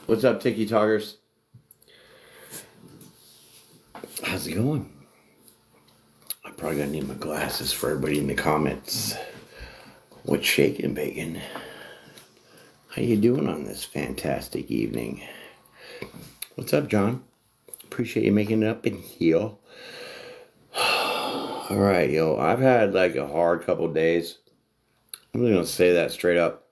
What's up, Tiki Talkers? How's it going? I'm probably gonna need my glasses for everybody in the comments. What's shaking, bacon? How you doing on this fantastic evening? What's up, John? Appreciate you making it up in here. All right, yo. I've had like a hard couple days. I'm just gonna say that straight up.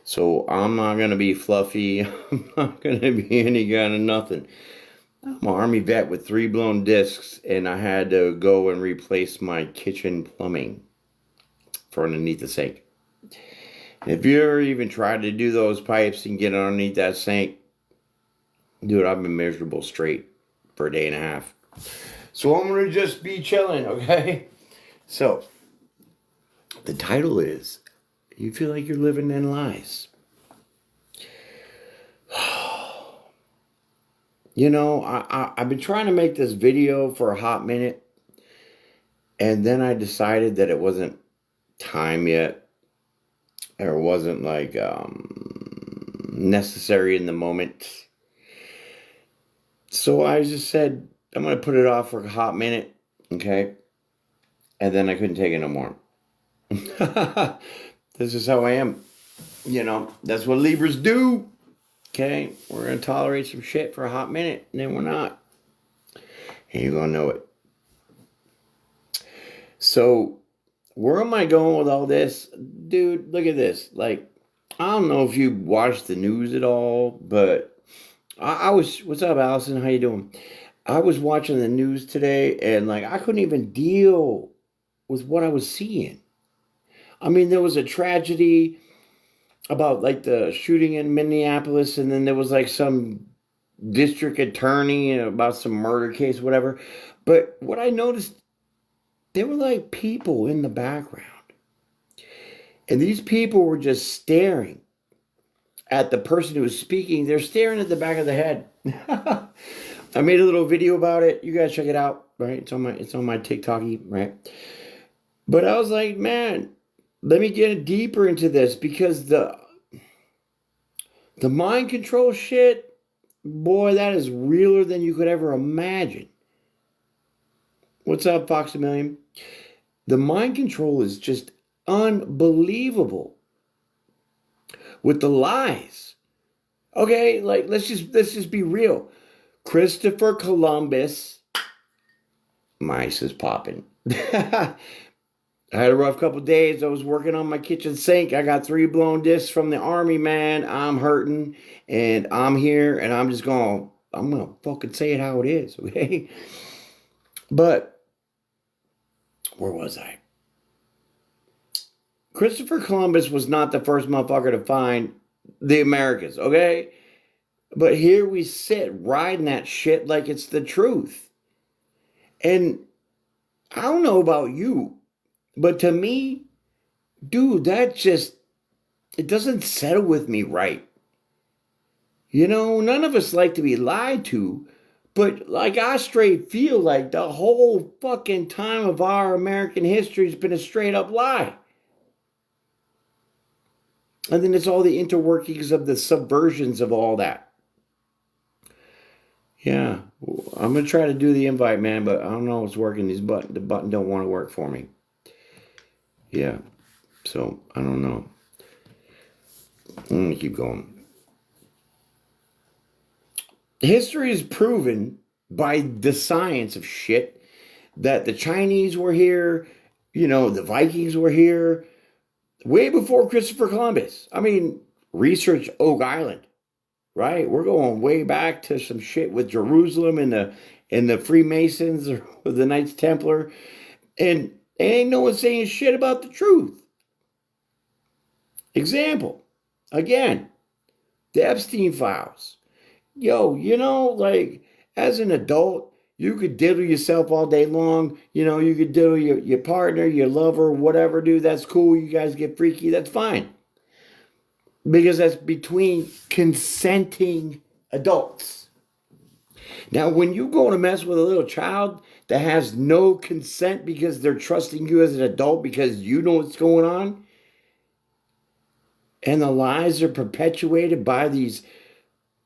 So I'm not gonna be fluffy. I'm not gonna be any kind of nothing. I'm an Army vet with 3 blown discs, and I had to go and replace my kitchen plumbing for underneath the sink. And if you ever even tried to do those pipes and get underneath that sink, dude, I've been miserable straight for a day and a half. So I'm going to just be chilling, okay? So, the title is, You Feel Like You're Living in Lies. You know, I've been trying to make this video for a hot minute, and then I decided that it wasn't time yet, or it wasn't like necessary in the moment. So I just said, I'm going to put it off for a hot minute, okay? And then I couldn't take it no more. This is how I am. You know, that's what Libras do. Okay, we're going to tolerate some shit for a hot minute, and then we're not. And you're going to know it. So, where am I going with all this? Dude, look at this. Like, I don't know if you watched the news at all, but I was, what's up, Allison? How you doing? I was watching the news today, and like, I couldn't even deal with what I was seeing. I mean, there was a tragedy about like the shooting in Minneapolis, and then there was like some district attorney about some murder case, whatever. But what I noticed, there were like people in the background, and these people were just staring at the person who was speaking. They're staring at the back of the head. I made a little video about it. You guys check it out, right? It's on my TikToky, right? But I was like, man, let me get deeper into this, because the mind control shit, boy, that is realer than you could ever imagine. What's up, Fox a Million? The mind control is just unbelievable with the lies. Okay, like let's just be real. Christopher Columbus, mice is popping. I had a rough couple days. I was working on my kitchen sink. I got 3 blown discs from the Army, man. I'm hurting, and I'm here, and I'm gonna fucking say it how it is, okay? But where was I? Christopher Columbus was not the first motherfucker to find the Americas, okay? But here we sit riding that shit like it's the truth. And I don't know about you, but to me, dude, it doesn't settle with me right. You know, none of us like to be lied to, but like I straight feel like the whole fucking time of our American history has been a straight up lie. And then it's all the interworkings of the subversions of all that. Yeah, I'm going to try to do the invite, man, but I don't know what's working. The button don't want to work for me. Yeah, so I don't know. I'm going to keep going. History is proven by the science of shit that the Chinese were here, you know, the Vikings were here way before Christopher Columbus. I mean, research Oak Island, right? We're going way back to some shit with Jerusalem and the Freemasons or the Knights Templar, and ain't no one saying shit about the truth. Example, again, the Epstein files. Yo, you know, like, as an adult, you could diddle yourself all day long. You know, you could diddle your partner, your lover, whatever, dude. That's cool. You guys get freaky. That's fine. Because that's between consenting adults. Now, when you go to mess with a little child that has no consent because they're trusting you as an adult because you know what's going on, and the lies are perpetuated by these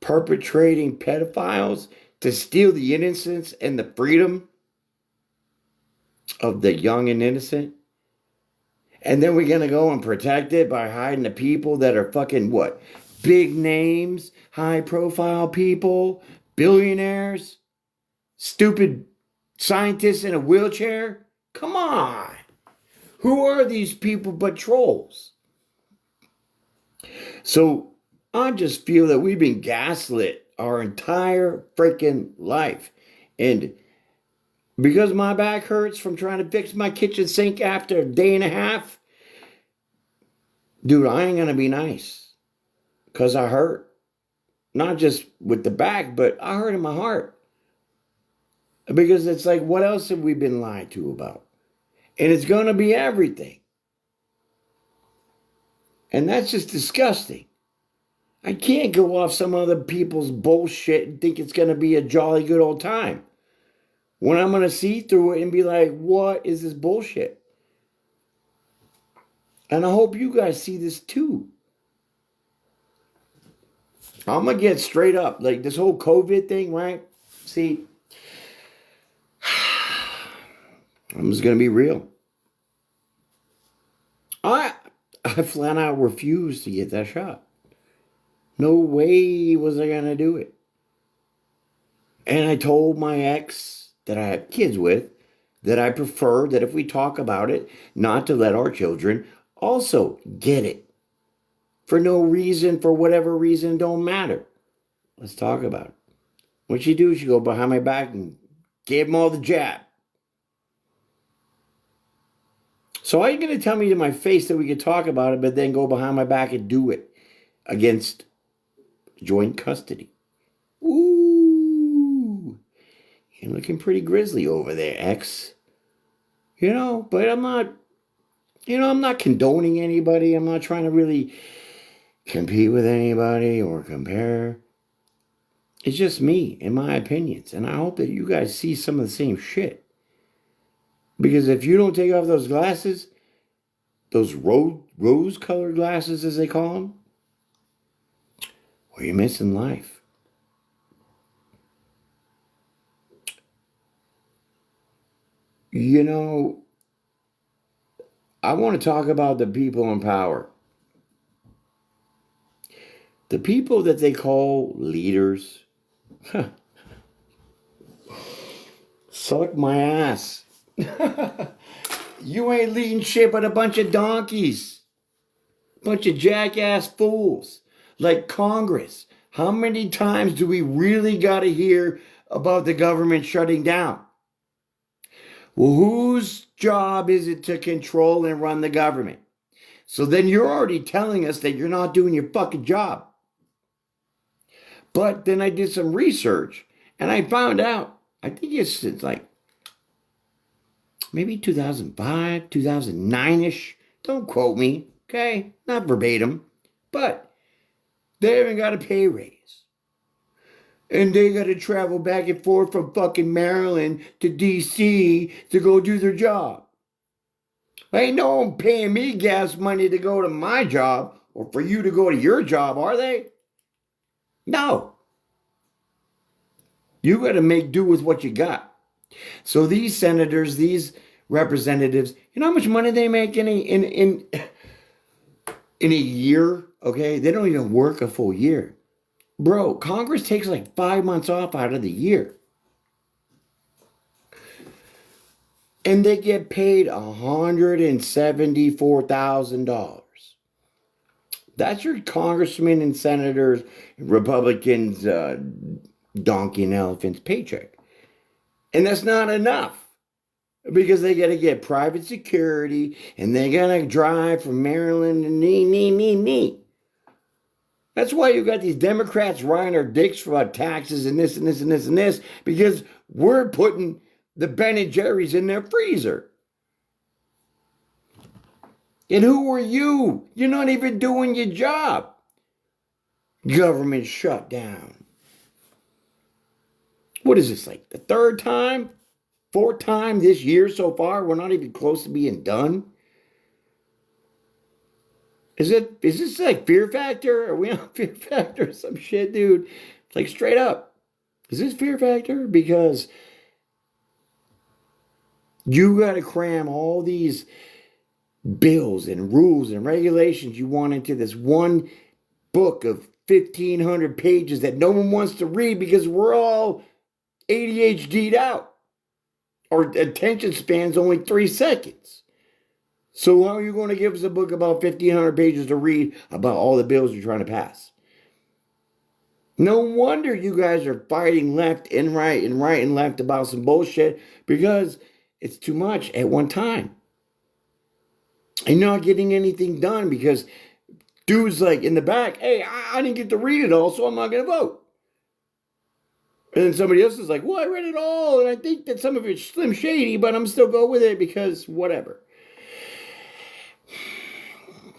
perpetrating pedophiles to steal the innocence and the freedom of the young and innocent? And then we're going to go and protect it by hiding the people that are fucking what? Big names, high profile people, billionaires, stupid scientists in a wheelchair? Come on. Who are these people but trolls? So I just feel that we've been gaslit our entire freaking life. And because my back hurts from trying to fix my kitchen sink after a day and a half, dude, I ain't going to be nice. Because I hurt. Not just with the back, but I hurt in my heart. Because it's like, what else have we been lied to about? And it's going to be everything. And that's just disgusting. I can't go off some other people's bullshit and think it's going to be a jolly good old time. When I'm going to see through it and be like, what is this bullshit? And I hope you guys see this too. I'm going to get straight up. Like this whole COVID thing, right? See, I'm just going to be real. I flat out refused to get that shot. No way was I going to do it. And I told my ex that I had kids with that I prefer that if we talk about it, not to let our children also get it. For no reason, for whatever reason, don't matter. Let's talk about it. What she do, she go behind my back and gave them all the jab. So are you going to tell me to my face that we could talk about it, but then go behind my back and do it against joint custody? Ooh, you're looking pretty grisly over there, ex. But I'm not condoning anybody. I'm not trying to really compete with anybody or compare. It's just me and my opinions. And I hope that you guys see some of the same shit. Because if you don't take off those glasses, those rose-colored glasses as they call them, well, you're missing life. I want to talk about the people in power. The people that they call leaders. Suck my ass. You ain't leading shit but a bunch of donkeys. Bunch of jackass fools. Like Congress. How many times do we really got to hear about the government shutting down? Well, whose job is it to control and run the government? So then you're already telling us that you're not doing your fucking job. But then I did some research and I found out, I think it's like maybe 2005, 2009-ish. Don't quote me, okay? Not verbatim. But they haven't got a pay raise. And they got to travel back and forth from fucking Maryland to D.C. to go do their job. Ain't no one paying me gas money to go to my job or for you to go to your job, are they? No. You got to make do with what you got. So these senators, these representatives, you know how much money they make in a year? Okay, they don't even work a full year. Bro, Congress takes like 5 months off out of the year. And they get paid $174,000. That's your congressmen and senators, Republicans, donkey and elephants paycheck. And that's not enough. Because they got to get private security and they got to drive from Maryland and nee. That's why you got these Democrats riding our dicks about taxes and this and this and this and this, because we're putting the Ben & Jerry's in their freezer. And who are you? You're not even doing your job. Government shutdown. What is this, like the third time? Fourth time this year so far? We're not even close to being done. Is this like Fear Factor? Are we on Fear Factor or some shit, dude? Like straight up. Is this Fear Factor? Because you got to cram all these bills and rules and regulations you want into this one book of 1,500 pages that no one wants to read because we're all ADHD'd out. Our attention span's only 3 seconds. So how are you going to give us a book about 1,500 pages to read about all the bills you're trying to pass? No wonder you guys are fighting left and right and left about some bullshit because it's too much at one time. And you're not getting anything done because dude's like in the back, hey, I didn't get to read it all, so I'm not going to vote. And then somebody else is like, well, I read it all, and I think that some of it's slim shady, but I'm still go with it because whatever.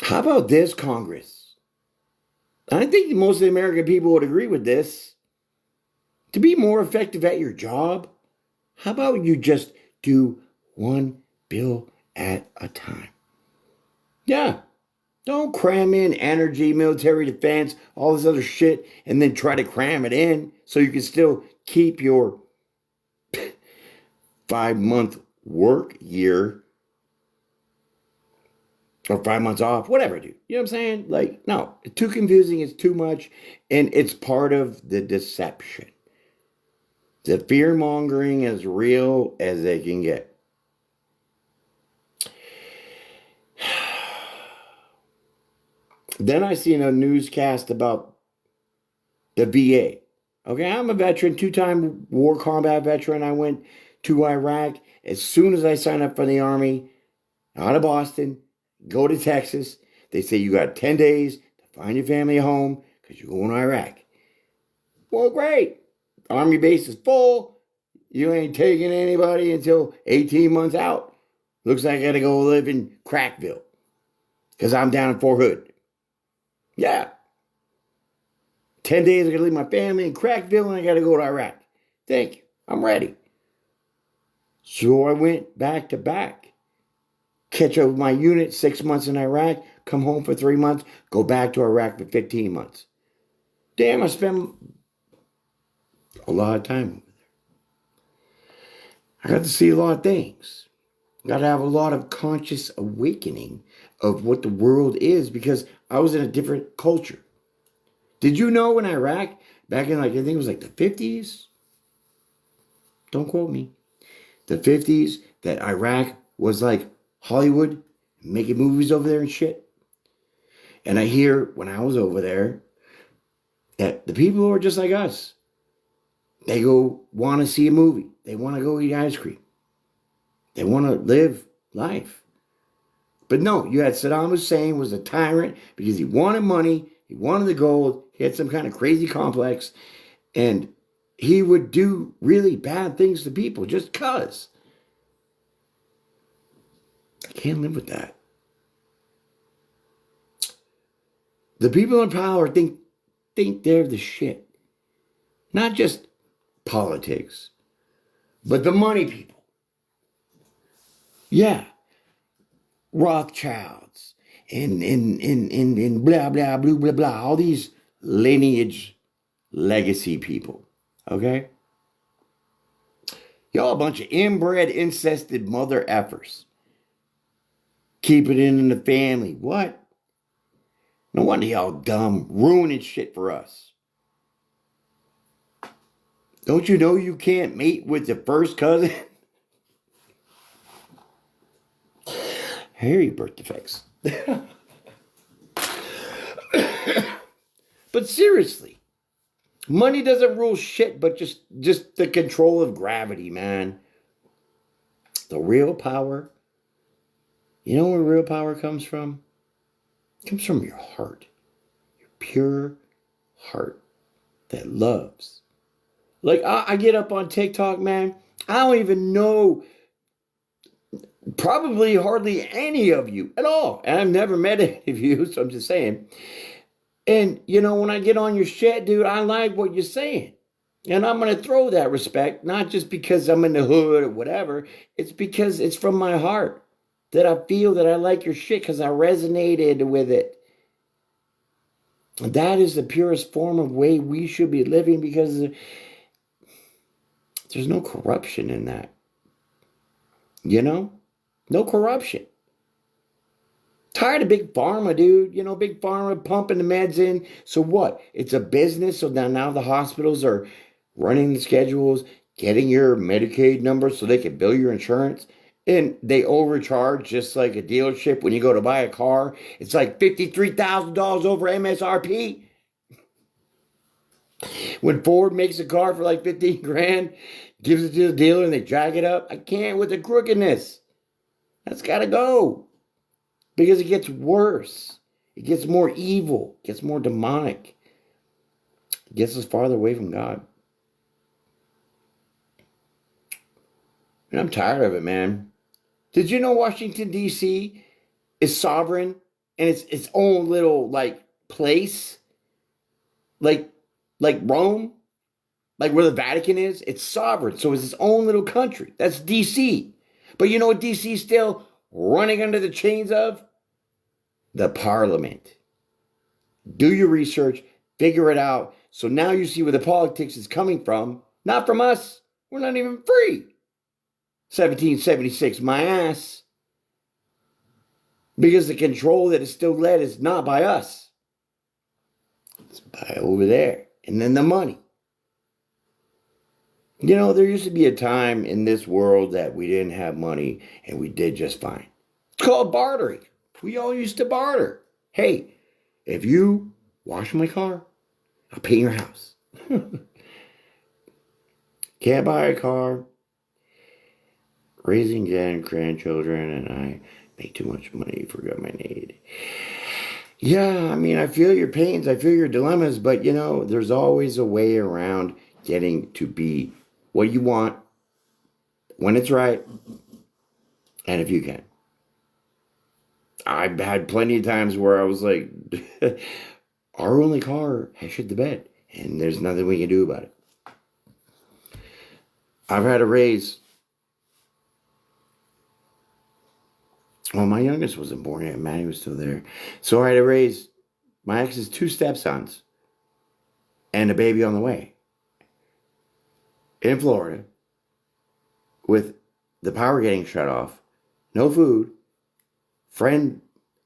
How about this, Congress? I think most of the American people would agree with this. To be more effective at your job, how about you just do one bill at a time? Yeah. Don't cram in energy, military defense, all this other shit, and then try to cram it in so you can still keep your 5-month work year or 5 months off, whatever, dude. You know what I'm saying? Like, no, it's too confusing, it's too much, and it's part of the deception. The fear mongering is real as they can get. Then I seen a newscast about the VA. Okay, I'm a veteran, 2-time war combat veteran. I went to Iraq as soon as I signed up for the Army, out of Boston, go to Texas. They say you got 10 days to find your family a home because you're going to Iraq. Well, great. Army base is full. You ain't taking anybody until 18 months out. Looks like I got to go live in Crackville because I'm down in Fort Hood. Yeah. 10 days I got to leave my family in Crackville and I got to go to Iraq. Thank you. I'm ready. So I went back to back. Catch up with my unit, 6 months in Iraq, come home for 3 months, go back to Iraq for 15 months. Damn, I spent a lot of time over there. I got to see a lot of things. Got to have a lot of conscious awakening of what the world is because I was in a different culture. Did you know in Iraq, back in I think it was like the 50s? Don't quote me. The 50s, that Iraq was like Hollywood, making movies over there and shit. And I hear when I was over there that the people are just like us. They want to see a movie. They want to go eat ice cream. They want to live life. But no, you had Saddam Hussein was a tyrant because he wanted money, he wanted the gold, he had some kind of crazy complex, and he would do really bad things to people just because. I can't live with that. The people in power think they're the shit. Not just politics, but the money people. Yeah. Rothschilds and blah, blah, blah, blah, blah. All these lineage legacy people. Okay? Y'all a bunch of inbred, incested mother effers. Keep it in the family. What? No wonder y'all dumb, ruining shit for us. Don't you know you can't mate with your first cousin? Harry birth defects. But seriously, money doesn't rule shit, but just the control of gravity, man. The real power. You know where real power comes from? It comes from your heart. Your pure heart that loves. Like, I get up on TikTok, man. I don't even know probably hardly any of you at all. And I've never met any of you, so I'm just saying. And, you know, when I get on your shit, dude, I like what you're saying. And I'm going to throw that respect, not just because I'm in the hood or whatever. It's because it's from my heart that I feel that I like your shit because I resonated with it. That is the purest form of way we should be living because there's no corruption in that. You know? No corruption. Tired of big pharma, dude. Big pharma pumping the meds in. So what? It's a business. So now the hospitals are running the schedules, getting your Medicaid number so they can bill your insurance. And they overcharge just like a dealership when you go to buy a car. It's like $53,000 over MSRP. When Ford makes a car for like 15 grand, gives it to the dealer and they drag it up. I can't with the crookedness. That's got to go. Because it gets worse. It gets more evil. It gets more demonic. It gets us farther away from God. And I'm tired of it, man. Did you know Washington, D.C. is sovereign and it's its own little, like, place? Like Rome? Like where the Vatican is? It's sovereign. So it's its own little country. That's D.C. But you know what D.C. is still running under the chains of? The Parliament. Do your research. Figure it out. So now you see where the politics is coming from. Not from us. We're not even free. 1776, my ass. Because the control that is still led is not by us. It's by over there. And then the money. There used to be a time in this world that we didn't have money and we did just fine. It's called bartering. We all used to barter. Hey, if you wash my car, I'll paint your house. Can't buy a car. Raising grandchildren, and I make too much money for my need. Yeah, I feel your pains. I feel your dilemmas, but there's always a way around getting to be what you want when it's right and if you can. I've had plenty of times where I was like, our only car has shit the bed, and there's nothing we can do about it. I've had to raise. Well, my youngest wasn't born yet. Maddie was still there. So I had to raise my ex's 2 stepsons and a baby on the way in Florida with the power getting shut off, no food. Friend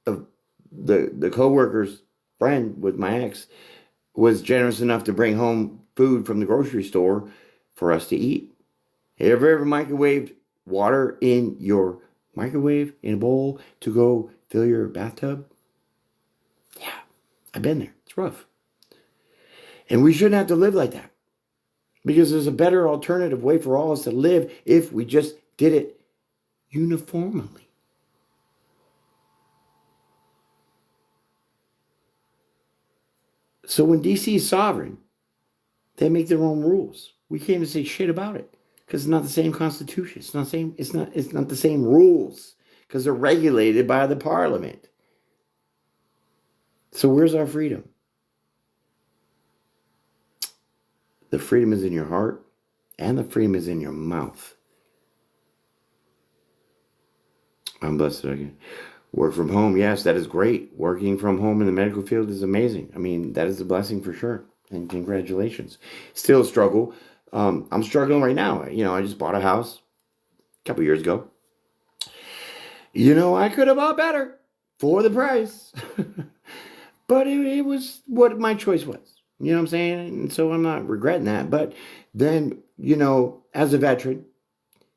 of the co-worker's friend with my ex was generous enough to bring home food from the grocery store for us to eat. Have you ever microwaved water in your microwave in a bowl to go fill your bathtub? Yeah, I've been there. It's rough. And we shouldn't have to live like that. Because there's a better alternative way for all of us to live if we just did it uniformly. So when DC is sovereign, they make their own rules. We can't even say shit about it because it's not the same constitution. It's not the same rules because they're regulated by the parliament. So where's our freedom? The freedom is in your heart and the freedom is in your mouth. I'm blessed again. Work from home, yes, that is great. Working from home in the medical field is amazing. That is a blessing for sure. And congratulations. Still a struggle. I'm struggling right now. I just bought a house a couple years ago. I could have bought better for the price. But it was what my choice was. You know what I'm saying? And so I'm not regretting that. But then, as a veteran,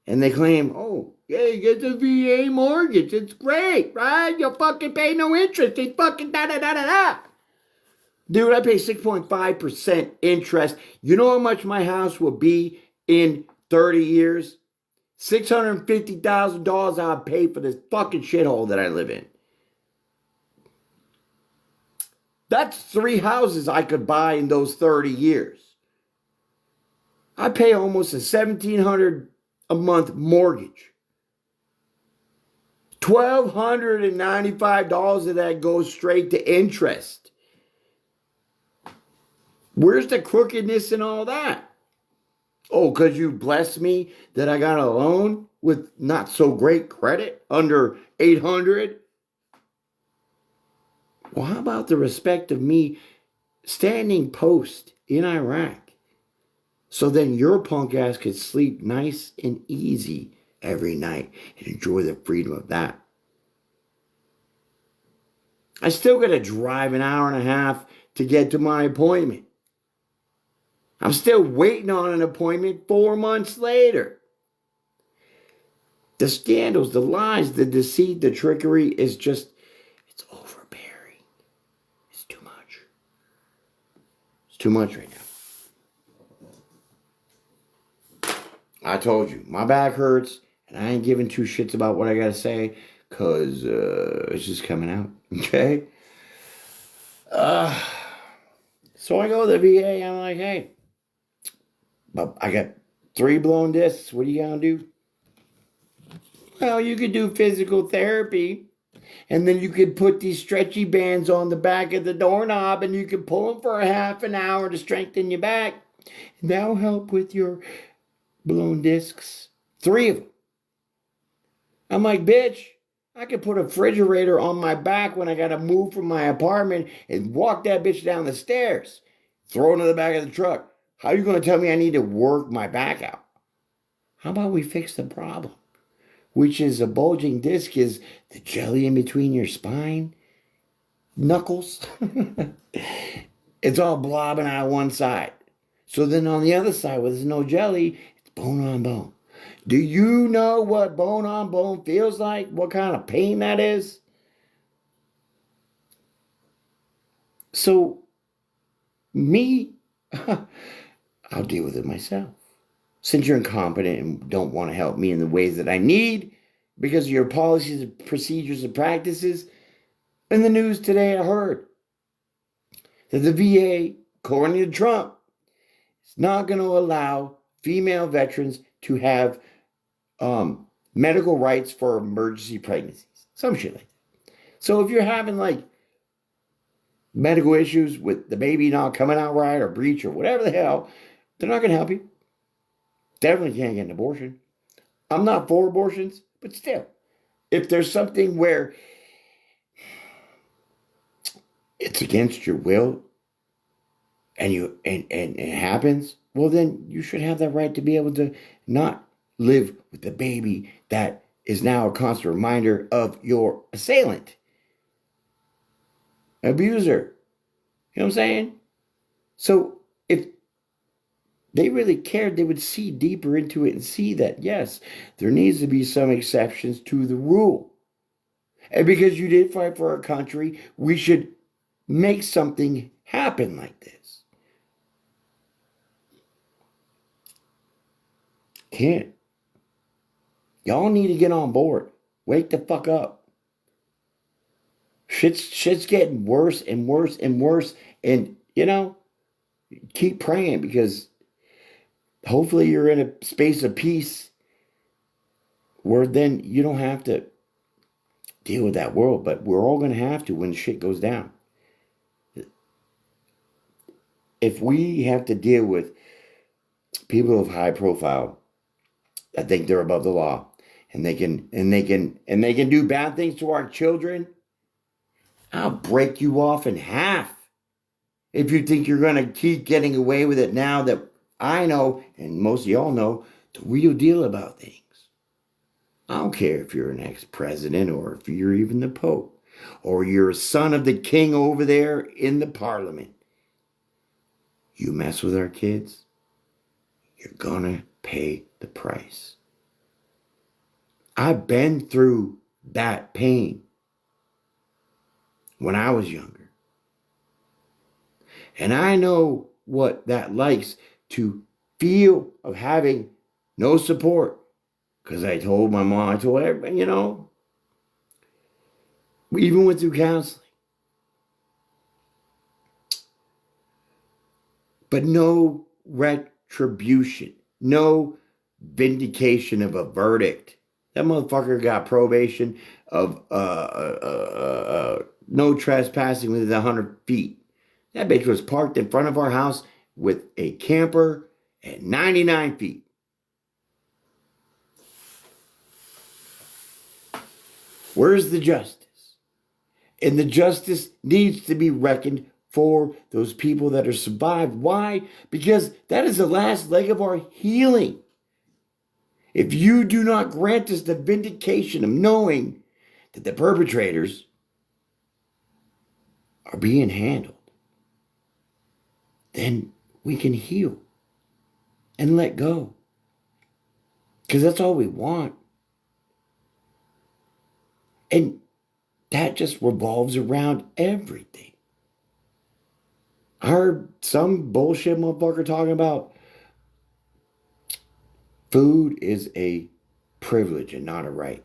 and they claim, oh, yeah, you get the VA mortgage. It's great, right? You fucking pay no interest. It's fucking da-da-da-da-da. Dude, I pay 6.5% interest. You know how much my house will be in 30 years? $650,000 I'll pay for this fucking shithole that I live in. That's 3 houses I could buy in those 30 years. I pay almost a $1,700 a month mortgage. $1,295 of that goes straight to interest. Where's the crookedness in all that? Oh, because you blessed me that I got a loan with not so great credit under 800? Well, how about the respect of me standing post in Iraq. So then your punk ass could sleep nice and easy every night and enjoy the freedom of that. I still got to drive an hour and a half to get to my appointment. I'm still waiting on an appointment 4 months later. The scandals, the lies, the deceit, the trickery is just, it's overbearing. It's too much. It's too much right now. I told you, my back hurts, and I ain't giving two shits about what I gotta say, because it's just coming out, okay? So I go to the VA, I'm like, hey, but I got 3 blown discs, what are you gonna do? Well, you could do physical therapy, and then you could put these stretchy bands on the back of the doorknob, and you could pull them for a half an hour to strengthen your back. And that'll help with your blown discs. 3 of them. I'm like, bitch, I could put a refrigerator on my back when I got to move from my apartment and walk that bitch down the stairs. Throw it in the back of the truck. How are you going to tell me I need to work my back out? How about we fix the problem? Which is a bulging disc is the jelly in between your spine, knuckles. It's all blobbing out one side. So then on the other side, where there's no jelly, it's bone on bone. Do you know what bone on bone feels like? What kind of pain that is? So, me, I'll deal with it myself. Since you're incompetent and don't want to help me in the ways that I need because of your policies and procedures and practices, in the news today I heard that the VA, according to Trump, is not going to allow female veterans to have medical rights for emergency pregnancies. Some shit like that. So if you're having like medical issues with the baby not coming out right or breech or whatever the hell, they're not going to help you. Definitely can't get an abortion. I'm not for abortions, but still, if there's something where it's against your will and it happens, well then you should have that right to be able to not live with the baby that is now a constant reminder of your assailant, abuser. You know what I'm saying? So if they really cared, they would see deeper into it and see that, yes, there needs to be some exceptions to the rule. And because you did fight for our country, we should make something happen like this. Can't. Y'all need to get on board. Wake the fuck up. Shit's getting worse and worse and worse. And, keep praying because hopefully you're in a space of peace where then you don't have to deal with that world. But we're all going to have to when shit goes down. If we have to deal with people of high profile that think they're above the law and they can do bad things to our children, I'll break you off in half. If you think you're going to keep getting away with it now that I know, and most of y'all know, the real deal about things. I don't care if you're an ex-president or if you're even the Pope or you're a son of the king over there in the parliament. You mess with our kids, you're gonna pay the price. I've been through that pain when I was younger. And I know what that likes to feel of having no support. Because I told my mom, I told everybody, we even went through counseling. But no retribution, no vindication of a verdict. That motherfucker got probation of no trespassing within 100 feet. That bitch was parked in front of our house with a camper at 99 feet. Where's the justice? And the justice needs to be reckoned for those people that are survived. Why? Because that is the last leg of our healing. If you do not grant us the vindication of knowing that the perpetrators are being handled, then we can heal and let go. Because that's all we want. And that just revolves around everything. I heard some bullshit motherfucker talking about food is a privilege and not a right.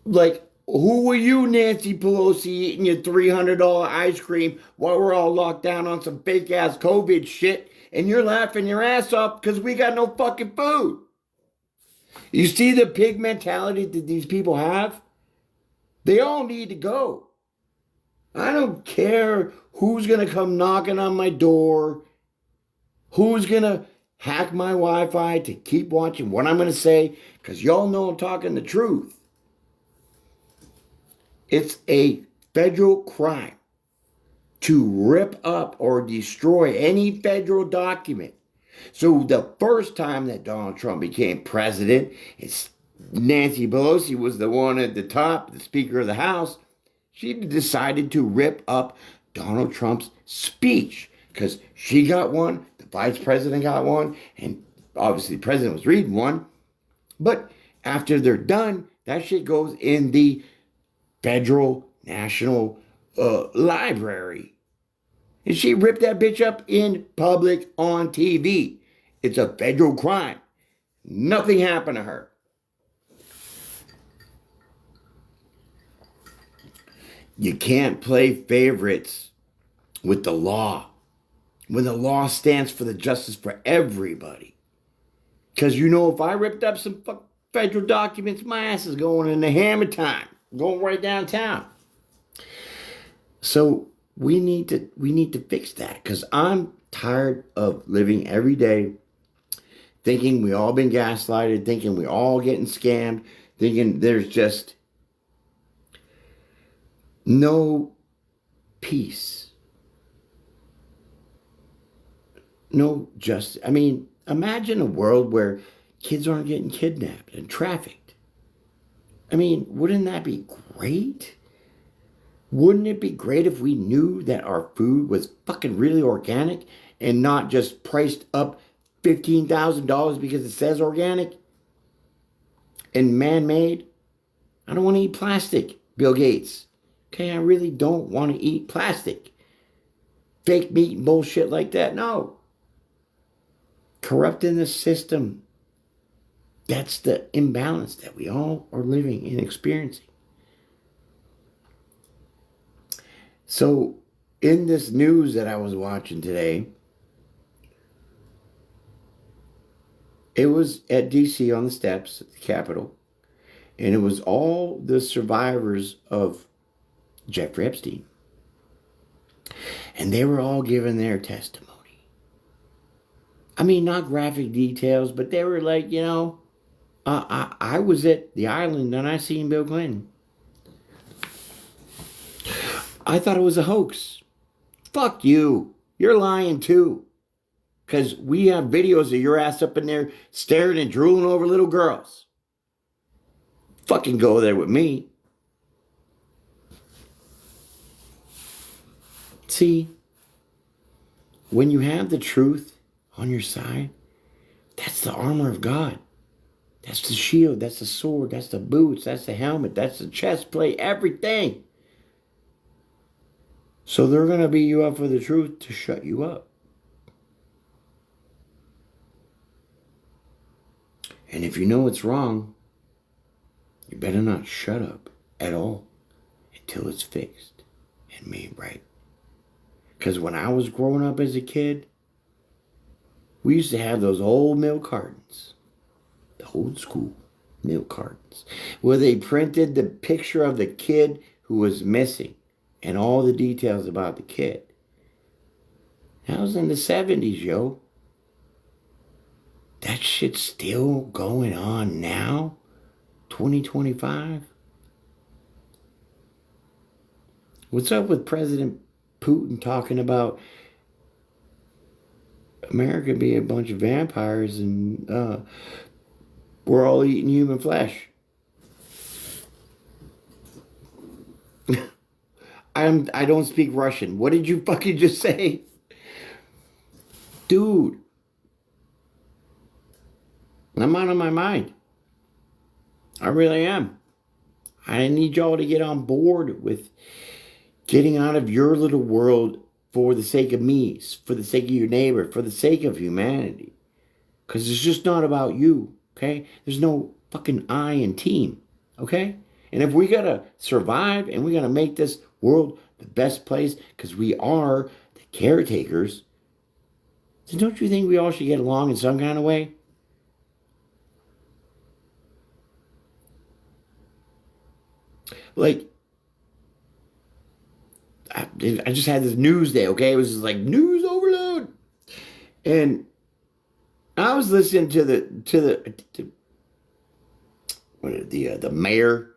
Like, who were you, Nancy Pelosi, eating your $300 ice cream while we're all locked down on some fake ass COVID shit, and you're laughing your ass off because we got no fucking food? You see the pig mentality that these people have? They all need to go. I don't care who's going to come knocking on my door, who's going to hack my Wi-Fi to keep watching what I'm going to say, because y'all know I'm talking the truth. It's a federal crime to rip up or destroy any federal document. So the first time that Donald Trump became president, Nancy Pelosi was the one at the top, the Speaker of the House. She decided to rip up Donald Trump's speech because she got one, the vice president got one, and obviously the president was reading one. But after they're done, that shit goes in the Federal National Library. And she ripped that bitch up in public on TV. It's a federal crime. Nothing happened to her. You can't play favorites with the law when the law stands for the justice for everybody. Because you know, if I ripped up some federal documents, my ass is going in the hammer time, going right downtown. So we need to fix that, because I'm tired of living every day thinking we all been gaslighted, thinking we all getting scammed, thinking there's just no peace, no justice. I mean, imagine a world where kids aren't getting kidnapped and trafficked. I mean, wouldn't that be great? Wouldn't it be great if we knew that our food was fucking really organic and not just priced up $15,000 because it says organic and man-made? I don't want to eat plastic, Bill Gates. Okay, I really don't want to eat plastic. Fake meat and bullshit like that, no. Corrupting the system. That's the imbalance that we all are living and experiencing. So, in this news that I was watching today, it was at D.C. on the steps at the Capitol, and it was all the survivors of Jeffrey Epstein. And they were all giving their testimony. I mean, not graphic details, but they were like, you know, I was at the island and I seen Bill Clinton. I thought it was a hoax. Fuck you. You're lying too. Because we have videos of your ass up in there staring and drooling over little girls. Fucking go there with me. See, when you have the truth on your side, that's the armor of God. That's the shield, that's the sword, that's the boots, that's the helmet, that's the chest plate, everything. So they're going to beat you up for the truth to shut you up. And if you know it's wrong, you better not shut up at all until it's fixed and made right. Because when I was growing up as a kid, we used to have those old milk cartons, the old school milk cartons, where they printed the picture of the kid who was missing and all the details about the kid. That was in the 70s, yo. That shit's still going on now, 2025. What's up with President Putin talking about America being a bunch of vampires and we're all eating human flesh? I don't speak Russian. What did you fucking just say? Dude, I'm out of my mind. I really am. I need y'all to get on board with getting out of your little world for the sake of me, for the sake of your neighbor, for the sake of humanity. Because it's just not about you, okay? There's no fucking I in team, okay? And if we gotta survive and we gotta make this world the best place because we are the caretakers, then don't you think we all should get along in some kind of way? Like, I just had this news day, okay? It was just like news overload. And I was listening to the mayor,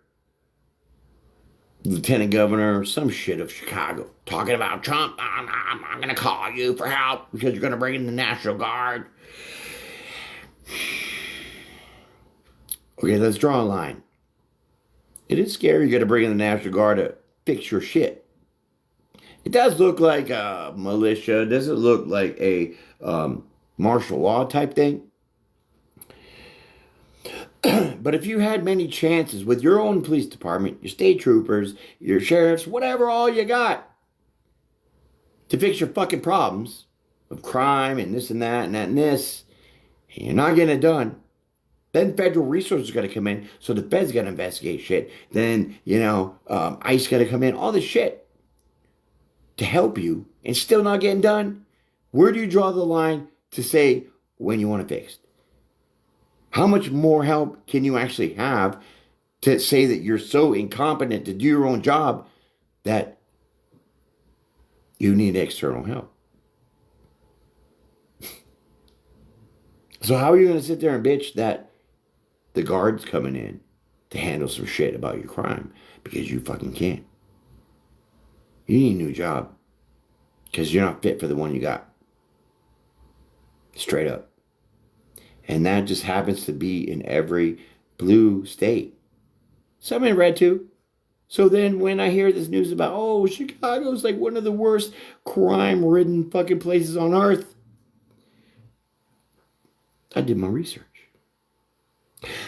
lieutenant governor, some shit of Chicago, talking about Trump. I'm going to call you for help because you're going to bring in the National Guard. Okay, let's draw a line. It is scary you're going to bring in the National Guard to fix your shit. It does look like a militia. Does it look like a martial law type thing? But if you had many chances with your own police department, your state troopers, your sheriffs, whatever all you got to fix your fucking problems of crime and this and that and that and this, and you're not getting it done, then federal resources got to come in. So the feds got to investigate shit. Then, ICE got to come in. All this shit to help you and still not getting done. Where do you draw the line to say when you want it fixed? How much more help can you actually have to say that you're so incompetent to do your own job that you need external help? So how are you going to sit there and bitch that the guard's coming in to handle some shit about your crime because you fucking can't? You need a new job because you're not fit for the one you got. Straight up. And that just happens to be in every blue state. Some in red too. So then when I hear this news about, oh, Chicago's like one of the worst crime-ridden fucking places on earth, I did my research.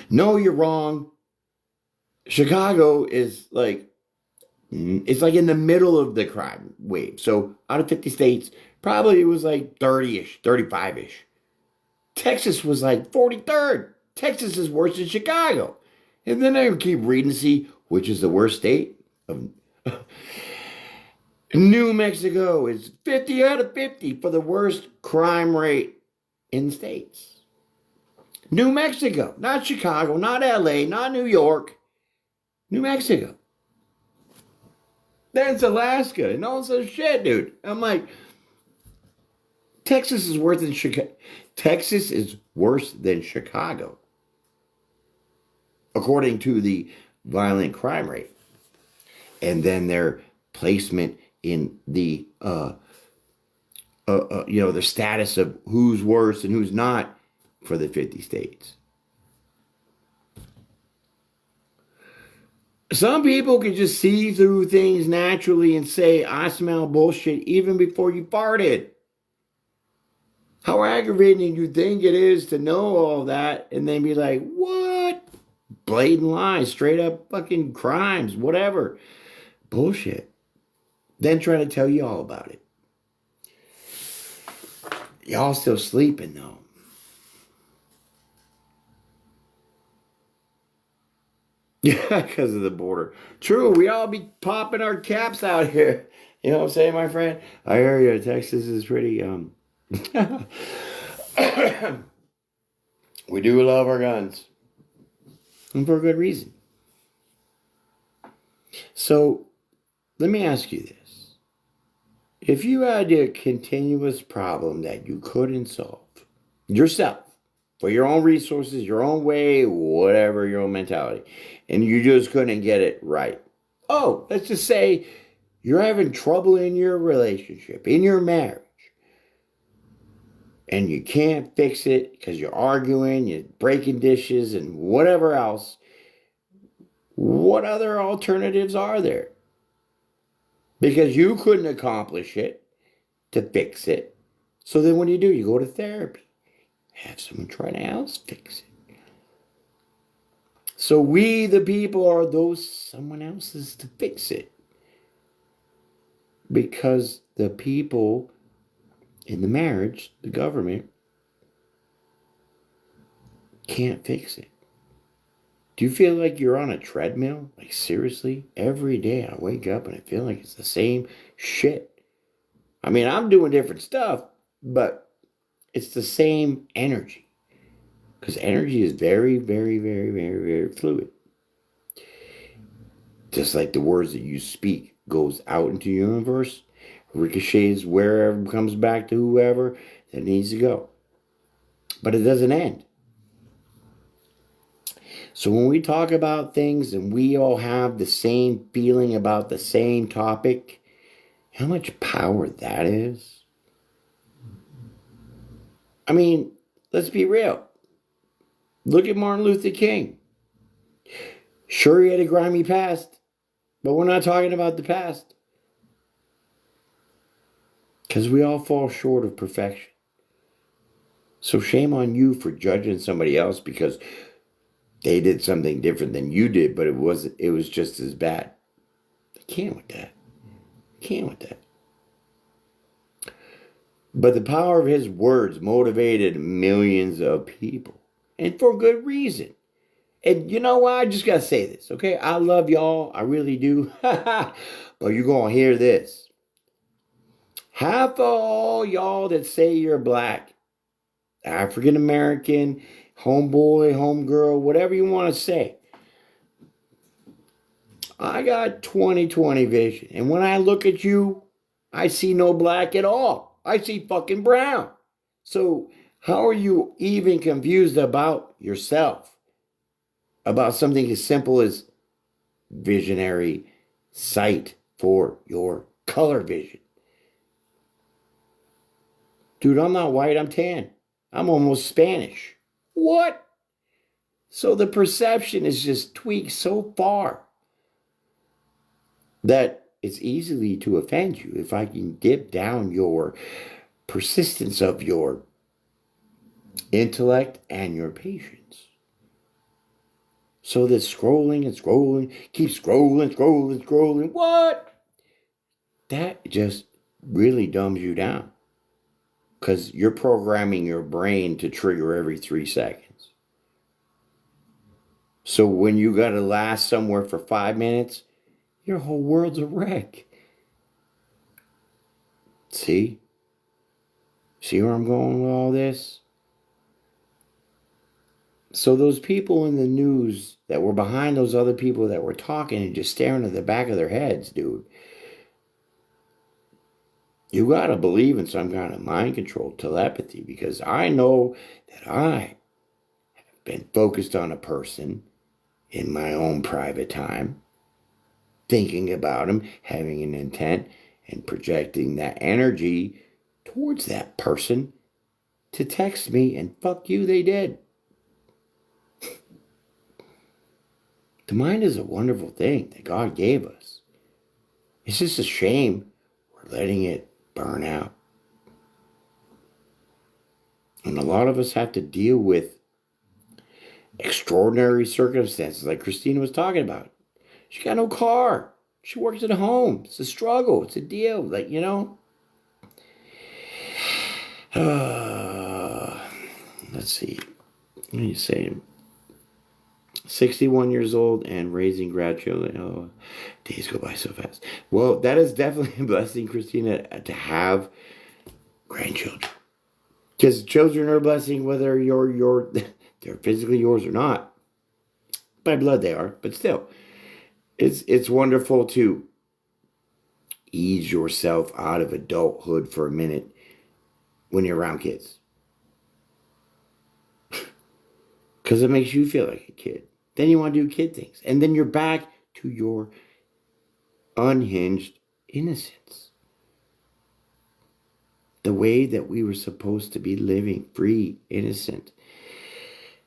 No, you're wrong. Chicago is like, it's like in the middle of the crime wave. So out of 50 states, probably it was like 30-ish, 35-ish. Texas was like 43rd. Texas is worse than Chicago. And then I keep reading to see which is the worst state. New Mexico is 50 out of 50 for the worst crime rate in states. New Mexico, not Chicago, not LA, not New York. New Mexico. Then it's Alaska and all this shit, dude. I'm like, Texas is worse than Chicago. Texas is worse than Chicago, according to the violent crime rate. And then their placement in the, the status of who's worse and who's not for the 50 states. Some people can just see through things naturally and say, I smell bullshit even before you farted. How aggravating you think it is to know all that and then be like, what? Blatant lies, straight up fucking crimes, whatever. Bullshit. Then try to tell you all about it. Y'all still sleeping though. Yeah, because of the border. True, we all be popping our caps out here. You know what I'm saying, my friend? I hear you. Texas is pretty, we do love our guns. And for a good reason. So, let me ask you this. If you had a continuous problem that you couldn't solve yourself, for your own resources, your own way, whatever, your own mentality, and you just couldn't get it right. Oh, let's just say You're having trouble in your relationship, in your marriage, and you can't fix it because you're arguing, you're breaking dishes, and whatever else. What other alternatives are there? Because you couldn't accomplish it to fix it. So then what do? You go to therapy. Have someone try to else fix it. So we, the people, are those someone else's to fix it. Because the people in the marriage, the government, can't fix it. Do you feel like you're on a treadmill? Like seriously? Every day I wake up and I feel like it's the same shit. I mean, I'm doing different stuff, but it's the same energy. Because energy is very, very, very, very, very fluid. Just like the words that you speak goes out into the universe, ricochets wherever, comes back to whoever that needs to go. But it doesn't end. So when we talk about things and we all have the same feeling about the same topic, how much power that is? I mean, let's be real. Look at Martin Luther King. Sure, he had a grimy past, but we're not talking about the past. Because we all fall short of perfection. So shame on you for judging somebody else because they did something different than you did, but it was just as bad. I can't with that. I can't with that. But the power of his words motivated millions of people. And for good reason. And you know what? I just got to say this, okay? I love y'all. I really do. But you're going to hear this. Half of all y'all that say you're black, African American, homeboy, homegirl, whatever you want to say, I got 20/20 vision. And when I look at you, I see no black at all. I see fucking brown. So how are you even confused about yourself? About something as simple as visionary sight for your color vision. Dude, I'm not white, I'm tan. I'm almost Spanish. What? So the perception is just tweaked so far that it's easily to offend you if I can dip down your persistence of your intellect and your patience. So this scrolling and scrolling, keep scrolling, scrolling, scrolling. What? That just really dumbs you down. Because you're programming your brain to trigger every 3 seconds. So when you got to last somewhere for 5 minutes, your whole world's a wreck. See? See where I'm going with all this? So those people in the news that were behind those other people that were talking and just staring at the back of their heads, dude, you got to believe in some kind of mind control telepathy, because I know that I have been focused on a person in my own private time, thinking about him, having an intent, and projecting that energy towards that person to text me, and fuck you, they did. The mind is a wonderful thing that God gave us. It's just a shame we're letting it burn out. And a lot of us have to deal with extraordinary circumstances like Christina was talking about. She got no car. She works at home. It's a struggle. It's a deal. Like, you know. Let's see. What are you saying? 61 years old and raising grandchildren. Oh, days go by so fast. Well, that is definitely a blessing, Christina, to have grandchildren. Because children are a blessing whether they're physically yours or not. By blood they are, but still. It's wonderful to ease yourself out of adulthood for a minute when you're around kids. Because it makes you feel like a kid. Then you want to do kid things. And then you're back to your unhinged innocence. The way that we were supposed to be living, free, innocent,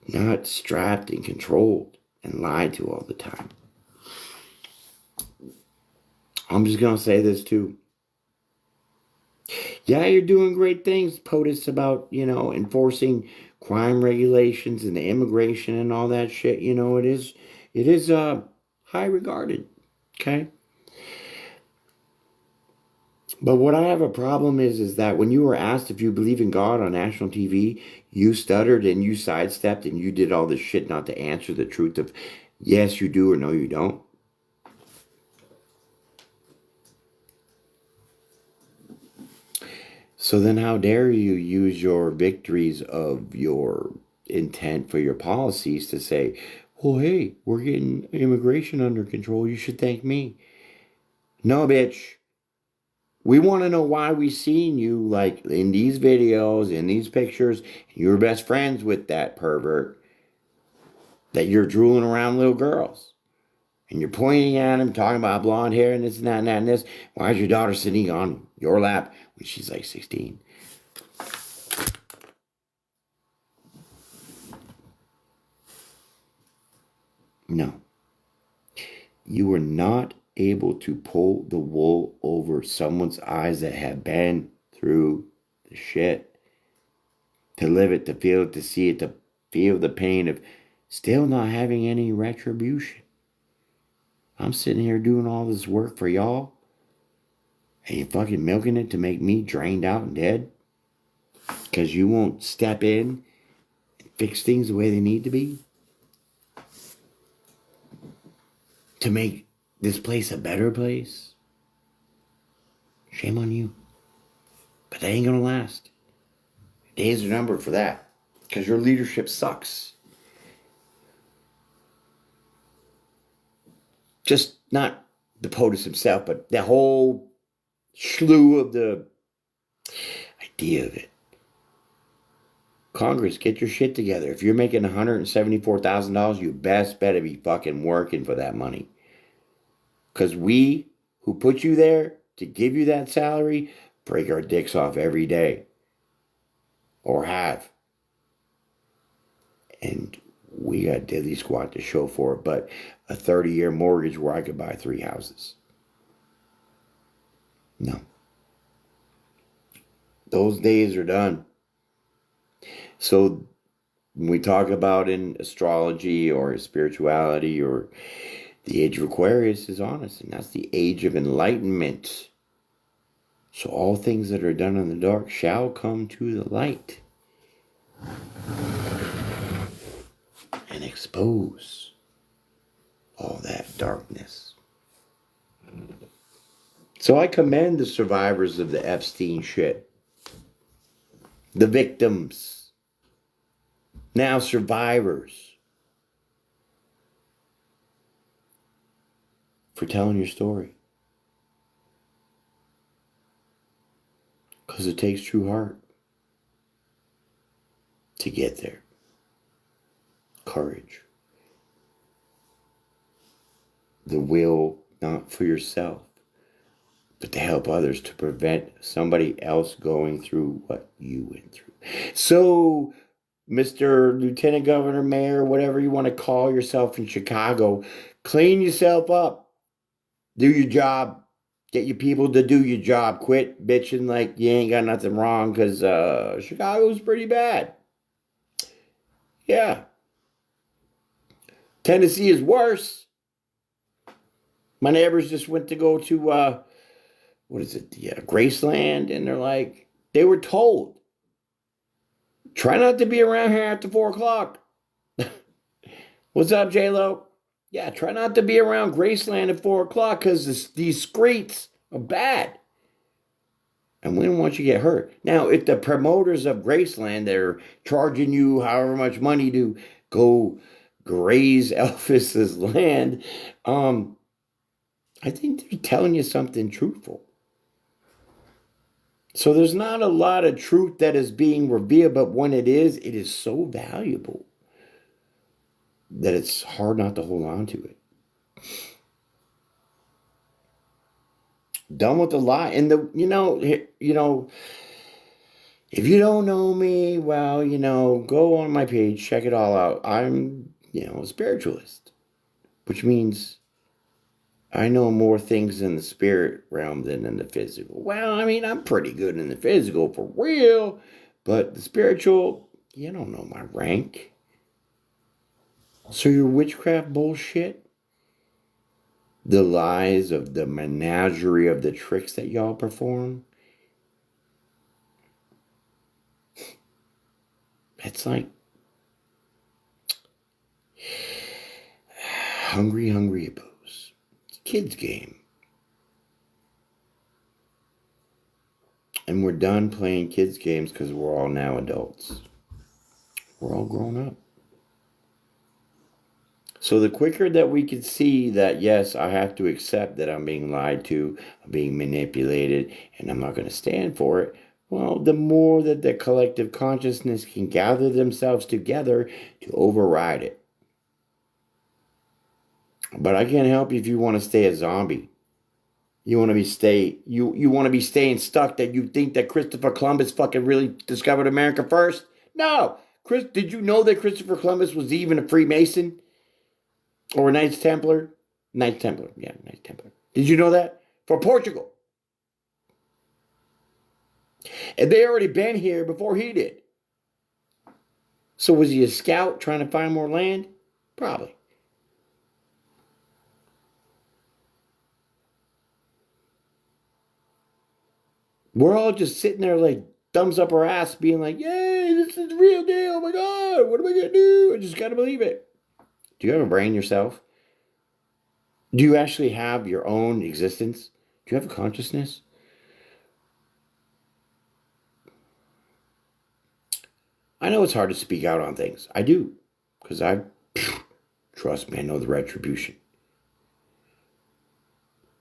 not strapped and controlled and lied to all the time. I'm just going to say this too. Yeah, you're doing great things, POTUS, about, enforcing crime regulations and the immigration and all that shit. It is high regarded. Okay. But what I have a problem is that when you were asked if you believe in God on national TV, you stuttered and you sidestepped and you did all this shit not to answer the truth of yes, you do or no, you don't. So then how dare you use your victories of your intent for your policies to say, well, hey, we're getting immigration under control. You should thank me. No, bitch. We want to know why we seen you like in these videos, in these pictures, you're best friends with that pervert, that you're drooling around little girls. And you're pointing at him, talking about blonde hair and this and that and that and this. Why is your daughter sitting on your lap when she's like 16? No. You were not able to pull the wool over someone's eyes that have been through the shit. To live it, to feel it, to see it, to feel the pain of still not having any retribution. I'm sitting here doing all this work for y'all, and you fucking milking it to make me drained out and dead? Because you won't step in and fix things the way they need to be? To make this place a better place? Shame on you. But that ain't gonna last. Days are numbered for that. Because your leadership sucks. Just not the POTUS himself, but the whole slew of the idea of it. Congress, get your shit together. If you're making $174,000, you best better be fucking working for that money. Because we who put you there to give you that salary break our dicks off every day. Or have. And we got diddly squat to show for it, but a 30-year mortgage where I could buy 3 houses. No. Those days are done. So when we talk about in astrology or spirituality or the age of Aquarius is honest, and that's the age of enlightenment. So all things that are done in the dark shall come to the light and expose all that darkness. So I commend the survivors of the Epstein shit. The victims. Now survivors. For telling your story. Because it takes true heart to get there. Courage. The will, not for yourself, but to help others, to prevent somebody else going through what you went through. So, Mr. Lieutenant Governor, Mayor, whatever you want to call yourself in Chicago, clean yourself up. Do your job. Get your people to do your job. Quit bitching like you ain't got nothing wrong, because Chicago's pretty bad. Yeah. Tennessee is worse. My neighbors just went to go to, what is it, the Graceland, and they're like, they were told, try not to be around here after 4 o'clock. What's up, J-Lo? Yeah, try not to be around Graceland at 4 o'clock because these streets are bad. And we don't want you to get hurt. Now, if the promoters of Graceland, they're charging you however much money to go graze Elvis's land, I think they're telling you something truthful. So there's not a lot of truth that is being revealed, but when it is so valuable that it's hard not to hold on to it. Done with the lie. And if you don't know me, well, go on my page, check it all out. I'm, a spiritualist, which means I know more things in the spirit realm than in the physical. Well, I mean, I'm pretty good in the physical for real, but the spiritual, you don't know my rank. So your witchcraft bullshit, the lies of the menagerie of the tricks that y'all perform, it's like hungry, hungry hippos. It's a kid's game. And we're done playing kids' games because we're all now adults. We're all grown up. So the quicker that we can see that, yes, I have to accept that I'm being lied to, I'm being manipulated, and I'm not going to stand for it, well, the more that the collective consciousness can gather themselves together to override it. But I can't help you if you want to stay a zombie. You want to you want to be staying stuck that you think that Christopher Columbus fucking really discovered America first? No. Did you know that Christopher Columbus was even a Freemason? Or a Knights Templar? Knights Templar. Yeah, Knights Templar. Did you know that? For Portugal. And they already been here before he did. So was he a scout trying to find more land? Probably. We're all just sitting there like thumbs up our ass being like, yay, this is the real deal. Oh my God, what am I going to do? I just got to believe it. Do you have a brain yourself? Do you actually have your own existence? Do you have a consciousness? I know it's hard to speak out on things. I do. Because trust me, I know the retribution.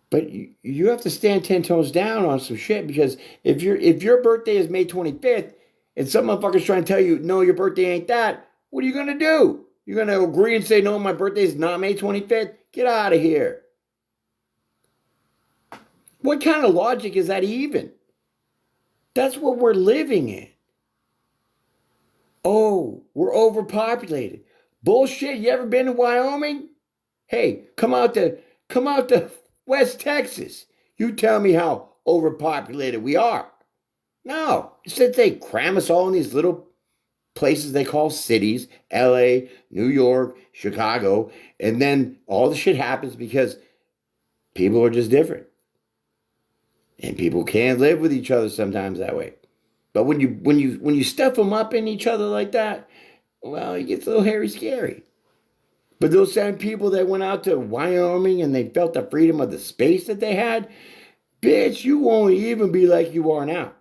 But you have to stand 10 toes down on some shit because if your birthday is May 25th and some motherfucker's trying to tell you, no, your birthday ain't that, what are you going to do? You're going to agree and say, no, my birthday is not May 25th? Get out of here. What kind of logic is that even? That's what we're living in. Oh, we're overpopulated. Bullshit. You ever been to Wyoming? Hey, come out to West Texas. You tell me how overpopulated we are. No, since they cram us all in these little places they call cities, LA, New York, Chicago, and then all the shit happens because people are just different. And people can't live with each other sometimes that way. But when you stuff them up in each other like that, well, it gets a little hairy scary. But those same people that went out to Wyoming and they felt the freedom of the space that they had, bitch, you won't even be like you are now.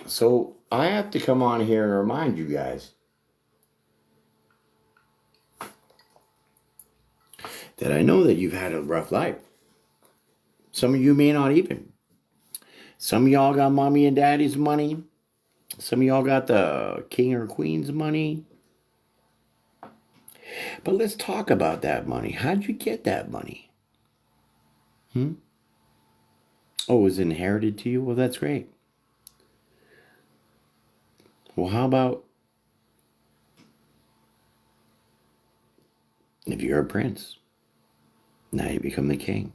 So I have to come on here and remind you guys that I know that you've had a rough life. Some of you may not even. Some of y'all got mommy and daddy's money. Some of y'all got the king or queen's money. But let's talk about that money. How'd you get that money? Oh, it was inherited to you? Well, that's great. Well, how about if you're a prince? Now you become the king.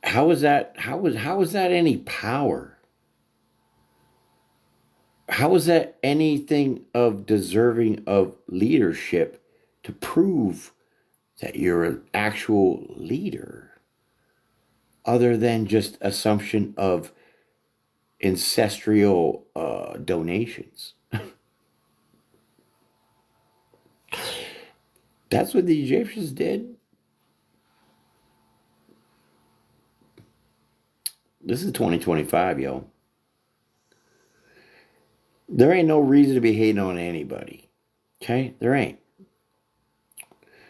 How is that any power? How is that anything of deserving of leadership to prove that you're an actual leader other than just assumption of ancestral donations? That's what the Egyptians did. This is 2025, yo. There ain't no reason to be hating on anybody. Okay? There ain't.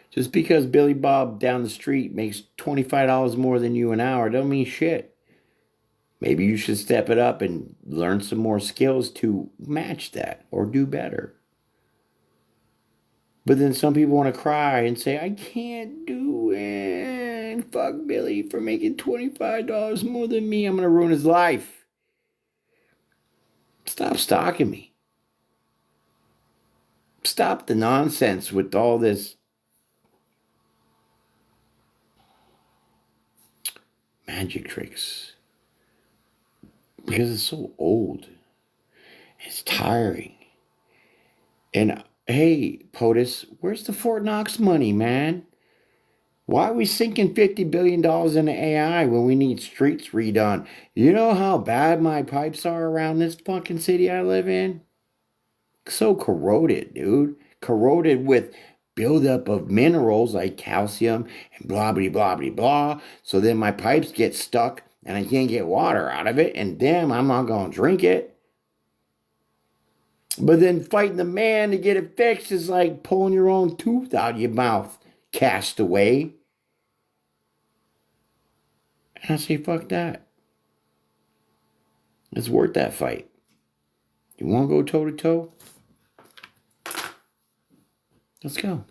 Just because Billy Bob down the street makes $25 more than you an hour don't mean shit. Maybe you should step it up and learn some more skills to match that or do better. But then some people want to cry and say, I can't do it. Fuck Billy for making $25 more than me. I'm going to ruin his life. Stop stalking me. Stop the nonsense with all this magic tricks. Because it's so old. It's tiring. And hey, POTUS, where's the Fort Knox money, man? Why are we sinking $50 billion into AI when we need streets redone? You know how bad my pipes are around this fucking city I live in? So corroded, dude. Corroded with buildup of minerals like calcium and blah, blah, blah, blah, blah. So then my pipes get stuck and I can't get water out of it. And damn, I'm not going to drink it. But then fighting the man to get it fixed is like pulling your own tooth out of your mouth, cast away. And I say, fuck that. It's worth that fight. You want to go toe to toe? Let's go.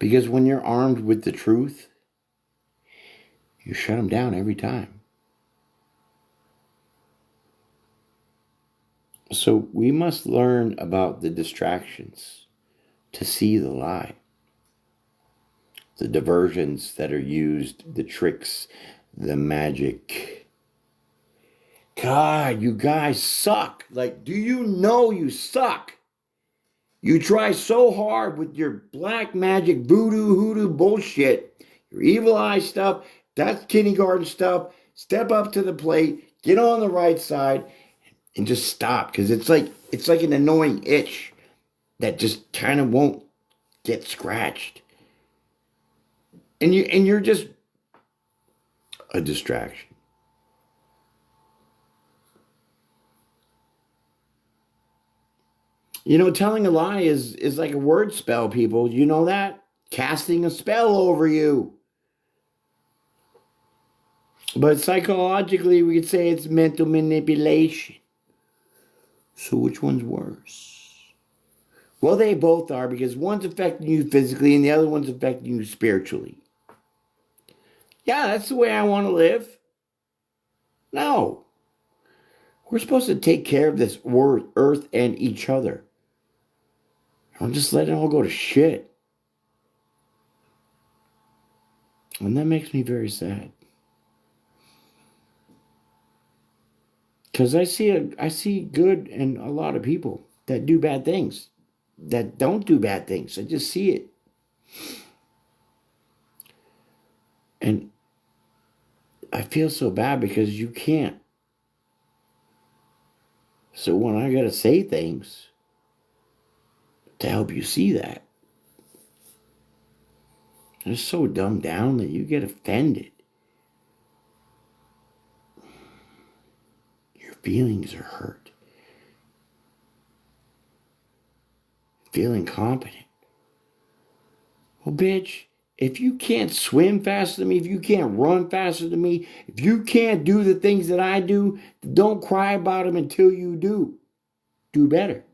Because when you're armed with the truth, you shut them down every time. So we must learn about the distractions to see the lie. The diversions that are used, the tricks, the magic. God, you guys suck. Like, do you know you suck? You try so hard with your black magic voodoo hoodoo bullshit, your evil eye stuff, that's kindergarten stuff. Step up to the plate, get on the right side, and just stop. Because it's like an annoying itch that just kind of won't get scratched. And you're just a distraction. You know, telling a lie is like a word spell, people. You know that? Casting a spell over you. But psychologically, we could say it's mental manipulation. So which one's worse? Well, they both are, because one's affecting you physically and the other one's affecting you spiritually. Yeah, that's the way I want to live. No. We're supposed to take care of this earth and each other. Don't just let it all go to shit. And that makes me very sad. Because I see good in a lot of people that do bad things, that don't do bad things. I just see it. And I feel so bad because you can't. So when I got to say things to help you see that, it's so dumbed down that you get offended. Your feelings are hurt. Feel incompetent. Well, bitch, if you can't swim faster than me, if you can't run faster than me, if you can't do the things that I do, don't cry about them until you do. Do better.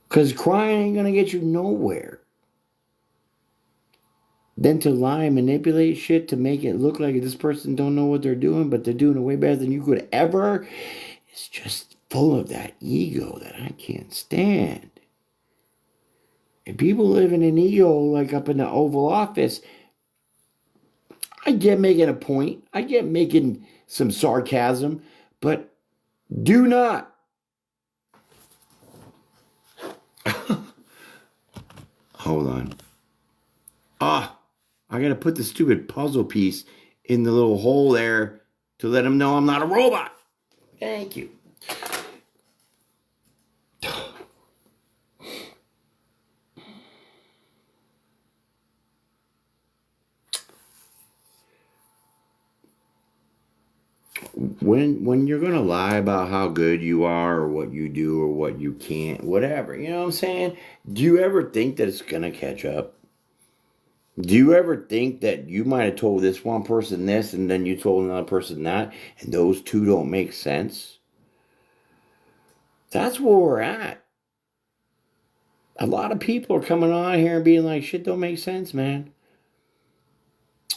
Because crying ain't going to get you nowhere. Then to lie and manipulate shit to make it look like this person don't know what they're doing, but they're doing it way better than you could ever, it's just full of that ego that I can't stand. And people live in an ego like up in the Oval Office. I get making a point. I get making some sarcasm, but do not. Hold on. I gotta put the stupid puzzle piece in the little hole there to let them know I'm not a robot. Thank you. When you're gonna lie about how good you are or what you do or what you can't, whatever, you know what I'm saying? Do you ever think that it's gonna catch up? Do you ever think that you might have told this one person this and then you told another person that, and those two don't make sense? That's where we're at. A lot of people are coming on here and being like, shit don't make sense, man.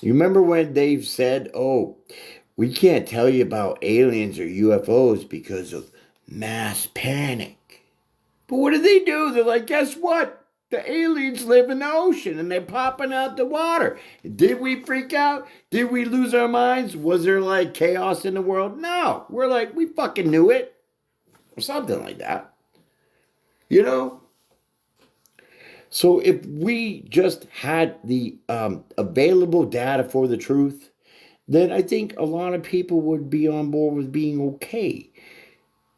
You remember when they've said, oh, we can't tell you about aliens or UFOs because of mass panic. But what do they do? They're like, guess what? The aliens live in the ocean and they're popping out the water. Did we freak out? Did we lose our minds? Was there like chaos in the world? No. We're like, we fucking knew it. Or something like that. You know? So if we just had the available data for the truth, then I think a lot of people would be on board with being okay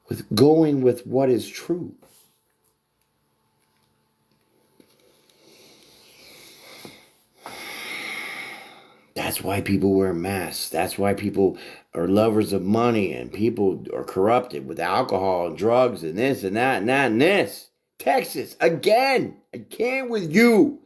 with going with what is true. That's why people wear masks. That's why people are lovers of money and people are corrupted with alcohol and drugs and this and that and that and this. Texas, again, with you.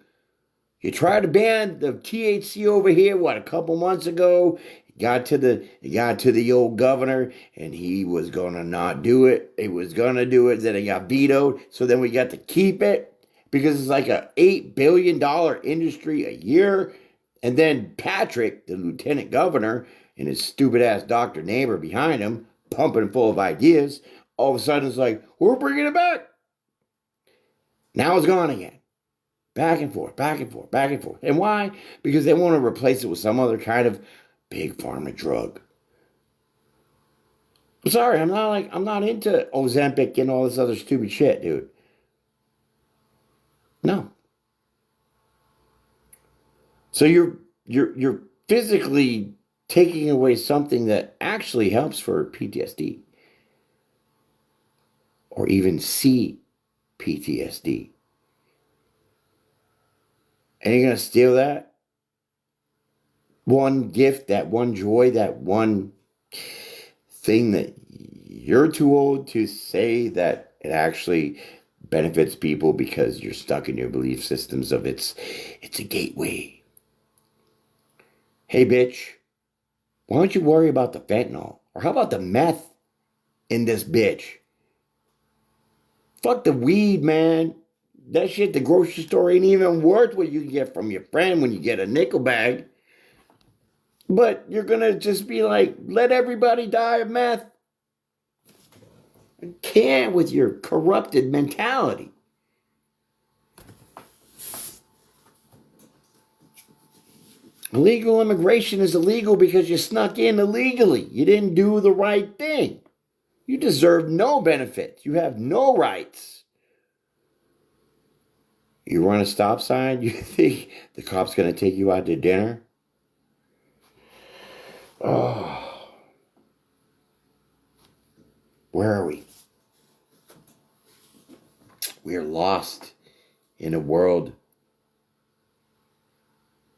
You tried to ban the THC over here, a couple months ago. It got to the old governor, and he was gonna not do it. He was gonna do it, then it got vetoed. So then we got to keep it because it's like a $8 billion industry a year. And then Patrick, the lieutenant governor, and his stupid ass doctor neighbor behind him, pumping full of ideas. All of a sudden, it's like, we're bringing it back. Now it's gone again. Back and forth, back and forth, back and forth. And why? Because they want to replace it with some other kind of big pharma drug. I'm sorry, I'm not into Ozempic and all this other stupid shit, dude. No. So you're physically taking away something that actually helps for PTSD or even CPTSD. And you're going to steal that one gift, that one joy, that one thing that you're too old to say that it actually benefits people because you're stuck in your belief systems of it's a gateway. Hey, bitch, why don't you worry about the fentanyl? Or how about the meth in this bitch? Fuck the weed, man. That shit, the grocery store ain't even worth what you can get from your friend when you get a nickel bag. But you're gonna just be like, let everybody die of meth. You can't with your corrupted mentality. Illegal immigration is illegal because you snuck in illegally. You didn't do the right thing. You deserve no benefits. You have no rights. You run a stop sign, you think the cop's going to take you out to dinner? Oh. Where are we? We are lost in a world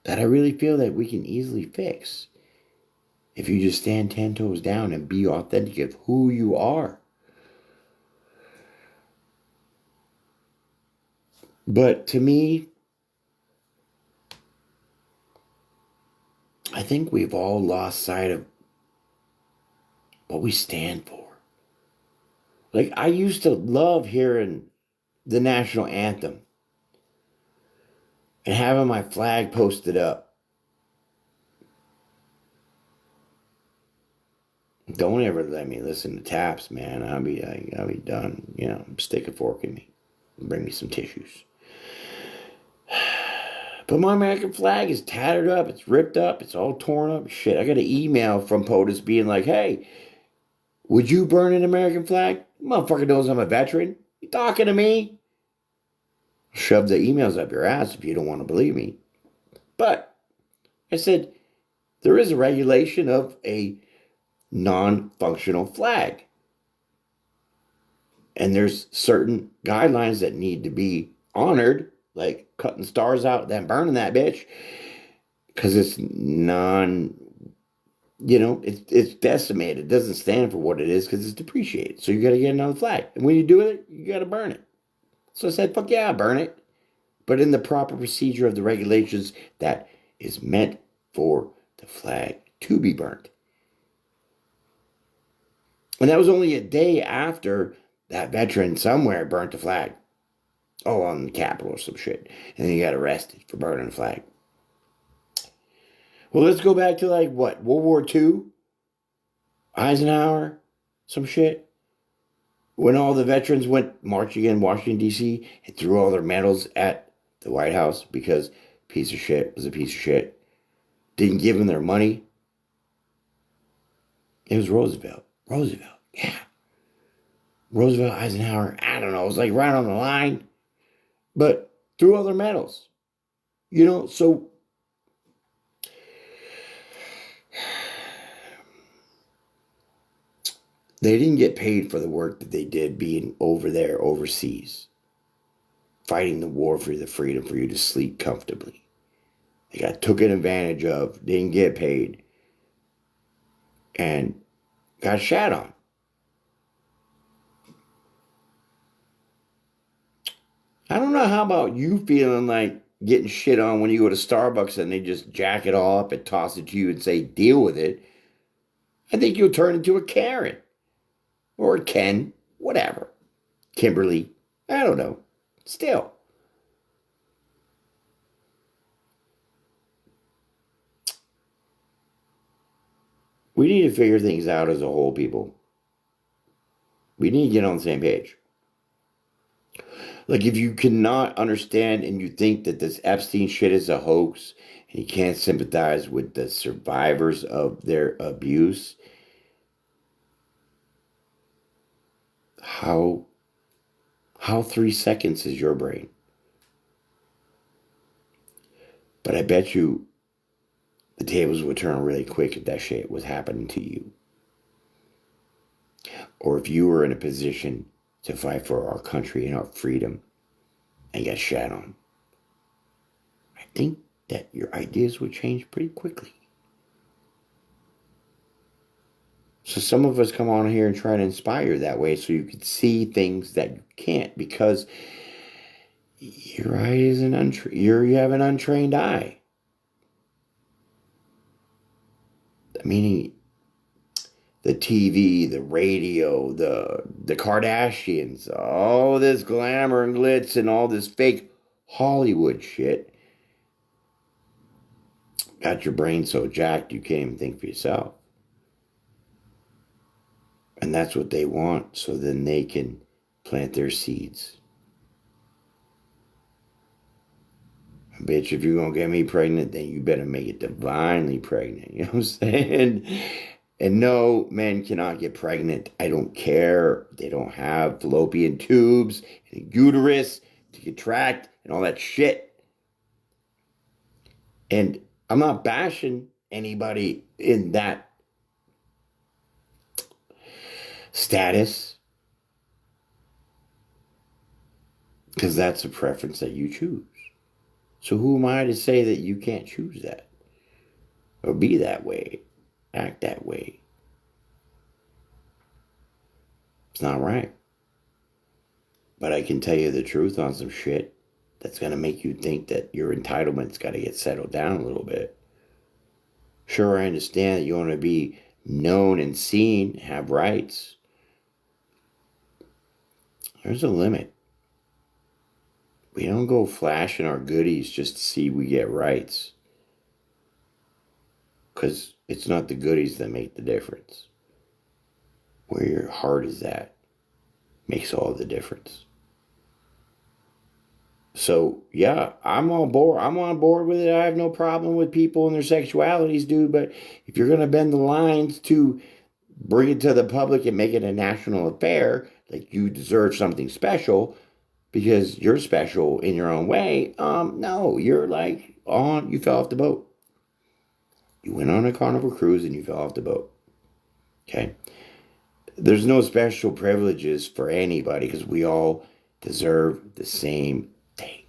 that I really feel that we can easily fix if you just stand 10 toes down and be authentic of who you are. But to me, I think we've all lost sight of what we stand for. Like, I used to love hearing the national anthem and having my flag posted up. Don't ever let me listen to taps, man. I'll be done. You know, stick a fork in me. Bring me some tissues. But my American flag is tattered up. It's ripped up. It's all torn up. Shit, I got an email from POTUS being like, hey, would you burn an American flag? Motherfucker knows I'm a veteran. You talking to me? Shove the emails up your ass if you don't want to believe me. But I said, there is a regulation of a non-functional flag. And there's certain guidelines that need to be honored, like cutting stars out, then burning that bitch. Because it's it's decimated. It doesn't stand for what it is because it's depreciated. So you got to get another flag. And when you do it, you got to burn it. So I said, fuck yeah, burn it. but in the proper procedure of the regulations that is meant for the flag to be burnt. And that was only a day after that veteran somewhere burnt the flag. Oh, on the Capitol or some shit. And then he got arrested for burning the flag. Well, let's go back to like what? World War II? Eisenhower? Some shit? When all the veterans went marching in Washington, D.C. and threw all their medals at the White House because piece of shit was a piece of shit. Didn't give them their money. It was Roosevelt. Yeah. Roosevelt, Eisenhower, I don't know. It was like right on the line. But threw all their medals. So they didn't get paid for the work that they did being over there overseas, fighting the war for the freedom for you to sleep comfortably. They got taken advantage of, didn't get paid, and got shat on. I don't know how about you feeling like getting shit on when you go to Starbucks and they just jack it all up and toss it to you and say, deal with it. I think you'll turn into a Karen. Or a Ken. Whatever. Kimberly. I don't know. Still. We need to figure things out as a whole, people. We need to get on the same page. Like, if you cannot understand and you think that this Epstein shit is a hoax and you can't sympathize with the survivors of their abuse, how 3 seconds is your brain? But I bet you the tables would turn really quick if that shit was happening to you. Or if you were in a position to fight for our country and our freedom and get shat on. I think that your ideas would change pretty quickly. So some of us come on here and try to inspire that way so you can see things that you can't because your eye is you have an untrained eye. Meaning the TV, the radio, the Kardashians, all this glamour and glitz and all this fake Hollywood shit got your brain so jacked you can't even think for yourself. And that's what they want, so then they can plant their seeds. Bitch, if you're going to get me pregnant, then you better make it divinely pregnant. You know what I'm saying? And no, men cannot get pregnant. I don't care. They don't have fallopian tubes and a uterus to contract and all that shit. And I'm not bashing anybody in that status, because that's a preference that you choose. So who am I to say that you can't choose that? Or be that way? Act that way? It's not right. But I can tell you the truth on some shit that's going to make you think that your entitlement's got to get settled down a little bit. Sure, I understand that you want to be known and seen, have rights. There's a limit. We don't go flashing our goodies just to see we get rights. Because it's not the goodies that make the difference. Where your heart is at makes all the difference. So, yeah, I'm on board. I'm on board with it. I have no problem with people and their sexualities, dude. But if you're going to bend the lines to bring it to the public and make it a national affair, like you deserve something special, because you're special in your own way. No, you're like you fell off the boat. You went on a Carnival cruise and you fell off the boat. Okay? There's no special privileges for anybody because we all deserve the same thing.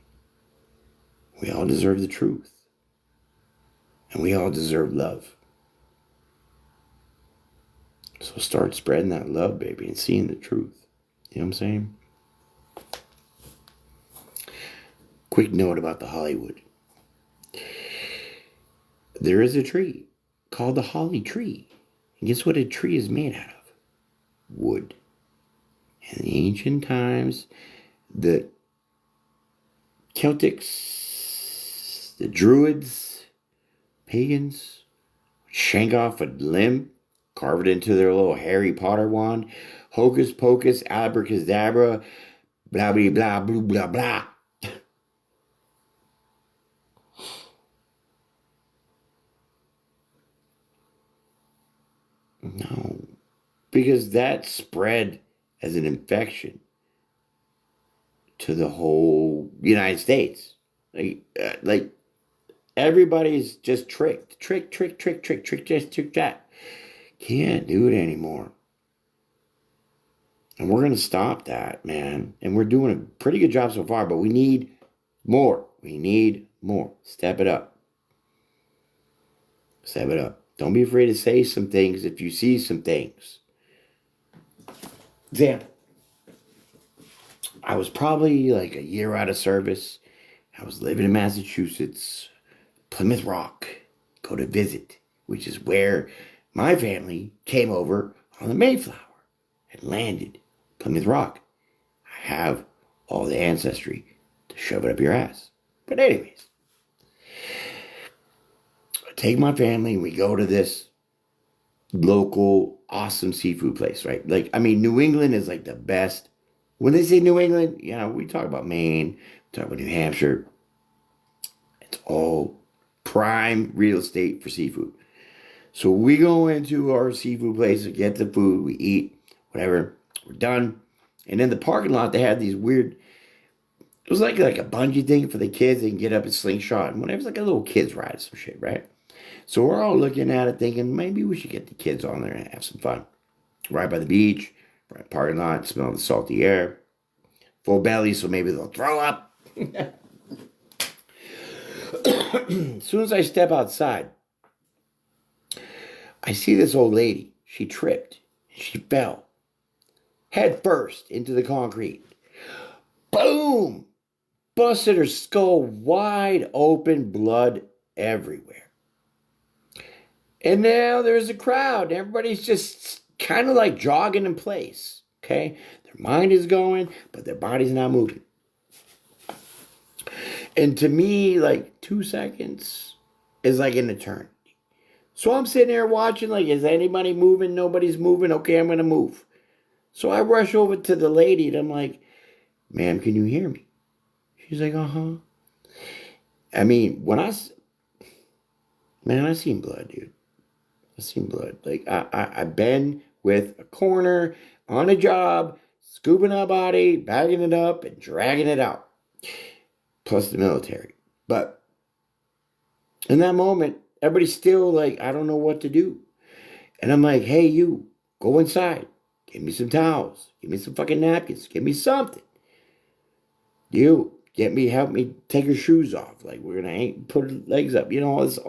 We all deserve the truth. And we all deserve love. So start spreading that love, baby, and seeing the truth. You know what I'm saying? Quick note about the Hollywood. There is a tree called the holly tree. And guess what a tree is made out of? Wood. In the ancient times, the Celtics, the Druids, pagans, shank off a limb, carve it into their little Harry Potter wand, hocus pocus, abracadabra, blah blah blah blah blah blah. No, because that spread as an infection to the whole United States. Like everybody's just tricked, trick that. Can't do it anymore. And we're gonna stop that, man. And we're doing a pretty good job so far, but we need more. We need more. Step it up. Step it up. Don't be afraid to say some things if you see some things. Example. I was probably like a year out of service. I was living in Massachusetts, Plymouth Rock, go to visit, which is where my family came over on the Mayflower and landed. Plymouth Rock. I have all the ancestry to shove it up your ass. But anyways, I take my family and we go to this local awesome seafood place, right? Like, I mean, New England is like the best. When they say New England, you know, we talk about Maine, we talk about New Hampshire. It's all prime real estate for seafood. So we go into our seafood place to get the food, we eat, whatever, we're done. And in the parking lot, they had these weird, it was like a bungee thing for the kids. They can get up and slingshot and whatever. It's like a little kids ride or some shit, right? So we're all looking at it thinking, maybe we should get the kids on there and have some fun. Right by the beach, right parking lot, smell the salty air. Full belly, so maybe they'll throw up. As soon as I step outside, I see this old lady. She tripped. She fell. Head first into the concrete. Boom! Busted her skull wide open, blood everywhere. And now there's a crowd. Everybody's just kind of like jogging in place. Okay? Their mind is going, but their body's not moving. And to me, like 2 seconds is like an eternity. So I'm sitting there watching, like, is anybody moving? Nobody's moving. Okay, I'm going to move. So I rush over to the lady and I'm like, ma'am, can you hear me? She's like, uh-huh. I mean, I seen blood, dude. I seen blood. Like, I've been with a coroner on a job, scooping a body, bagging it up, and dragging it out. Plus the military. But in that moment, everybody's still like, I don't know what to do. And I'm like, hey, you, go inside. Give me some towels. Give me some fucking napkins. Give me something. You, help me take her shoes off. Like, we're going to put her legs up. You know, all this,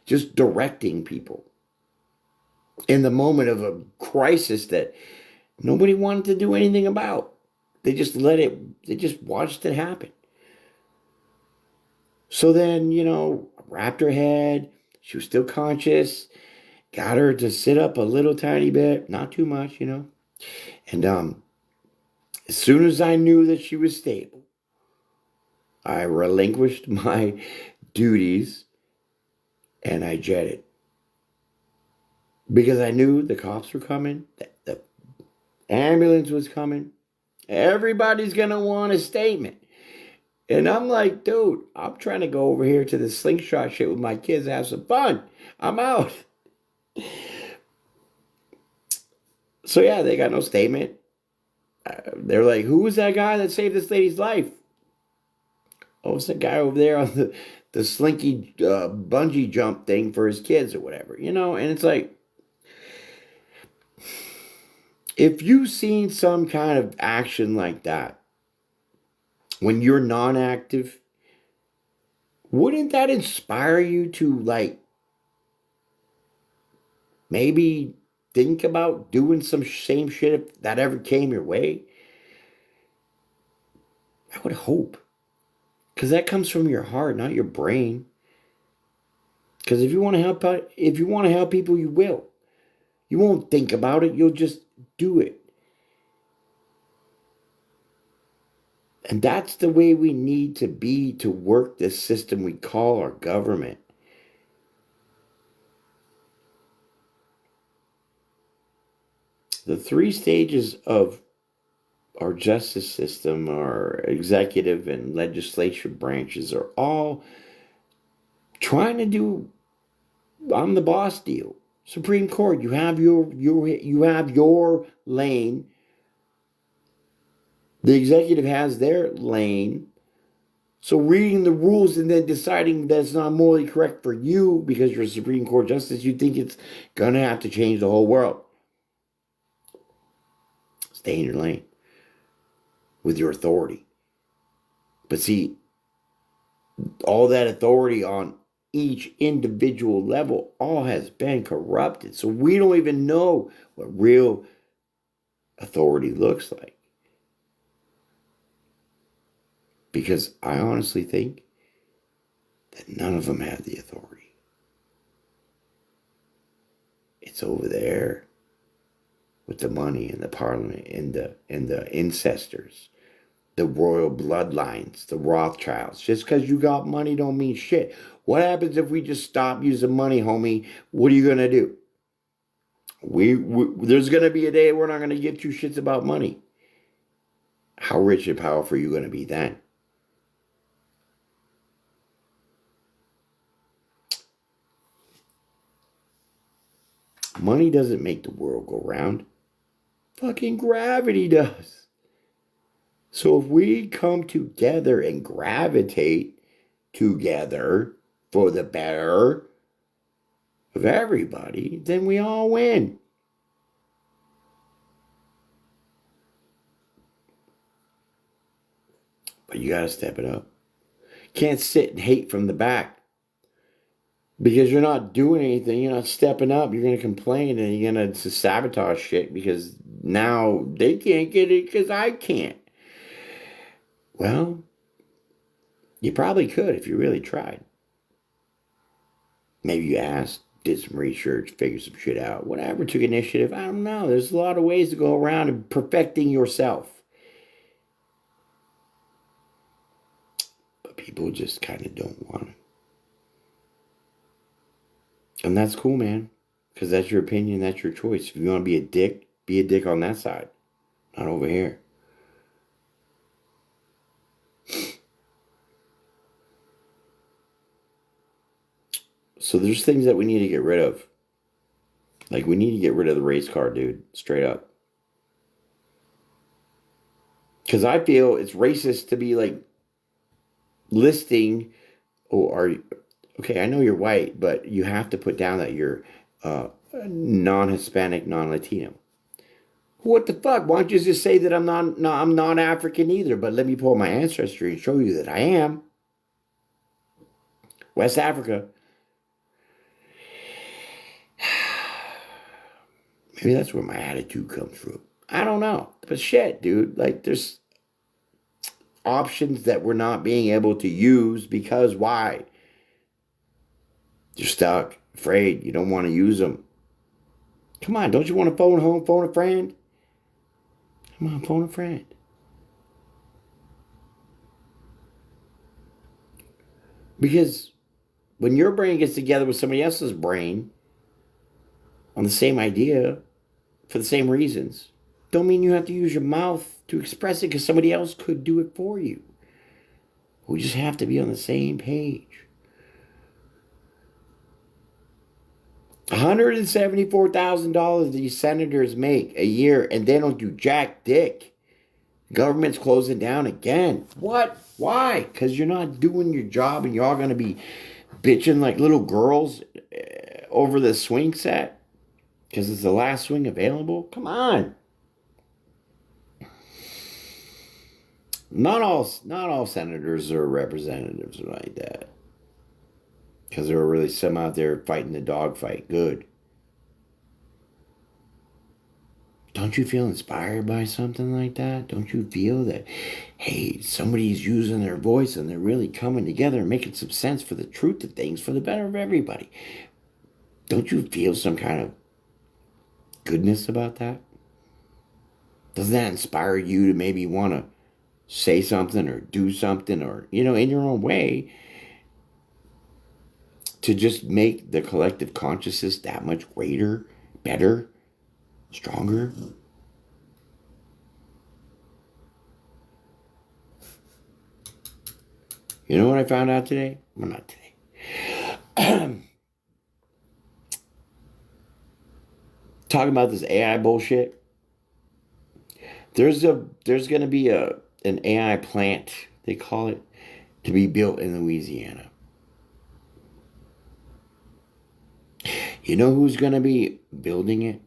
just directing people. In the moment of a crisis that nobody wanted to do anything about. They just watched it happen. So then, wrapped her head. She was still conscious. Got her to sit up a little tiny bit, not too much, And as soon as I knew that she was stable, I relinquished my duties and I jetted. Because I knew the cops were coming, the ambulance was coming. Everybody's going to want a statement. And I'm like, dude, I'm trying to go over here to the slingshot shit with my kids and have some fun. I'm out. So yeah, they got no statement. They're like, who was that guy that saved this lady's life? Oh, it's the guy over there on the slinky bungee jump thing for his kids or whatever, And it's like, if you've seen some kind of action like that, when you're non-active, wouldn't that inspire you to, like, maybe think about doing some same shit if that ever came your way? I would hope. Because that comes from your heart, not your brain. Because if you want to help out, if you want to help people, you will. You won't think about it. You'll just do it. And that's the way we need to be to work this system we call our government. The three stages of our justice system, our executive and legislative branches are all trying to do I'm the boss deal. Supreme Court, you have your lane. The executive has their lane. So reading the rules and then deciding that it's not morally correct for you because you're a Supreme Court justice, you think it's gonna have to change the whole world. Stay in your lane with your authority. But see, all that authority on each individual level all has been corrupted. So we don't even know what real authority looks like. Because I honestly think that none of them have the authority. It's over there with the money and the parliament and the ancestors, the royal bloodlines, the Rothschilds. Just because you got money don't mean shit. What happens if we just stop using money, homie? What are you gonna do? There's gonna be a day we're not gonna give two shits about money. How rich and powerful are you gonna be then? Money doesn't make the world go round. Fucking gravity does. So if we come together and gravitate together for the better of everybody, then we all win. But you gotta step it up. Can't sit and hate from the back. Because you're not doing anything, you're not stepping up, you're going to complain and you're going to sabotage shit because now they can't get it because I can't. Well, you probably could if you really tried. Maybe you asked, did some research, figured some shit out, whatever, took initiative. I don't know. There's a lot of ways to go around and perfecting yourself. But people just kind of don't want it. And that's cool, man. Because that's your opinion, that's your choice. If you want to be a dick on that side. Not over here. So there's things that we need to get rid of. Like, we need to get rid of the race car, dude. Straight up. Because I feel it's racist to be, like, listing, okay, I know you're white, but you have to put down that you're non-Hispanic, non-Latino. What the fuck? Why don't you just say that I'm not African either, but let me pull my ancestry and show you that I am. West Africa. Maybe that's where my attitude comes from. I don't know. But shit, dude. Like, there's options that we're not being able to use because why? You're stuck, afraid, you don't want to use them. Come on, don't you want to phone home, phone a friend? Come on, phone a friend. Because when your brain gets together with somebody else's brain on the same idea for the same reasons, don't mean you have to use your mouth to express it because somebody else could do it for you. We just have to be on the same page. $174,000 these senators make a year and they don't do jack dick. Government's closing down again. What? Why? Because you're not doing your job and you're all going to be bitching like little girls over the swing set because it's the last swing available. Come on. Not all senators or representatives are like that. Because there are really some out there fighting the dog fight good. Don't Don't you feel inspired by something like that? Don't you feel that, hey, somebody's using their voice and they're really coming together and making some sense for the truth of things for the better of everybody? Don't you feel some kind of goodness about that? Doesn't that inspire you to maybe want to say something or do something or, in your own way to just make the collective consciousness that much greater, better, stronger? You know what I found out today? Well, not today. Talking about this AI bullshit. There's going to be an AI plant, they call it, to be built in Louisiana. You know who's going to be building it?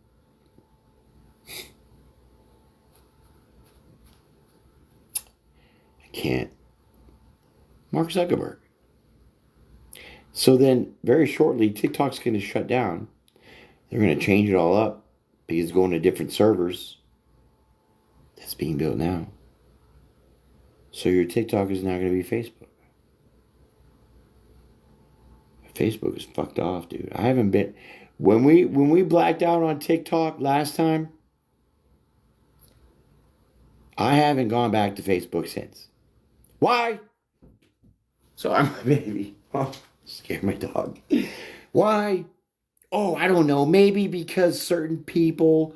I can't. Mark Zuckerberg. So then, very shortly, TikTok's going to shut down. They're going to change it all up because it's going to different servers. That's being built now. So your TikTok is now going to be Facebook. Facebook is fucked off, dude. I haven't been... When we blacked out on TikTok last time, I haven't gone back to Facebook since. Why? Sorry, my baby. Oh, scared my dog. Why? Oh, I don't know. Maybe because certain people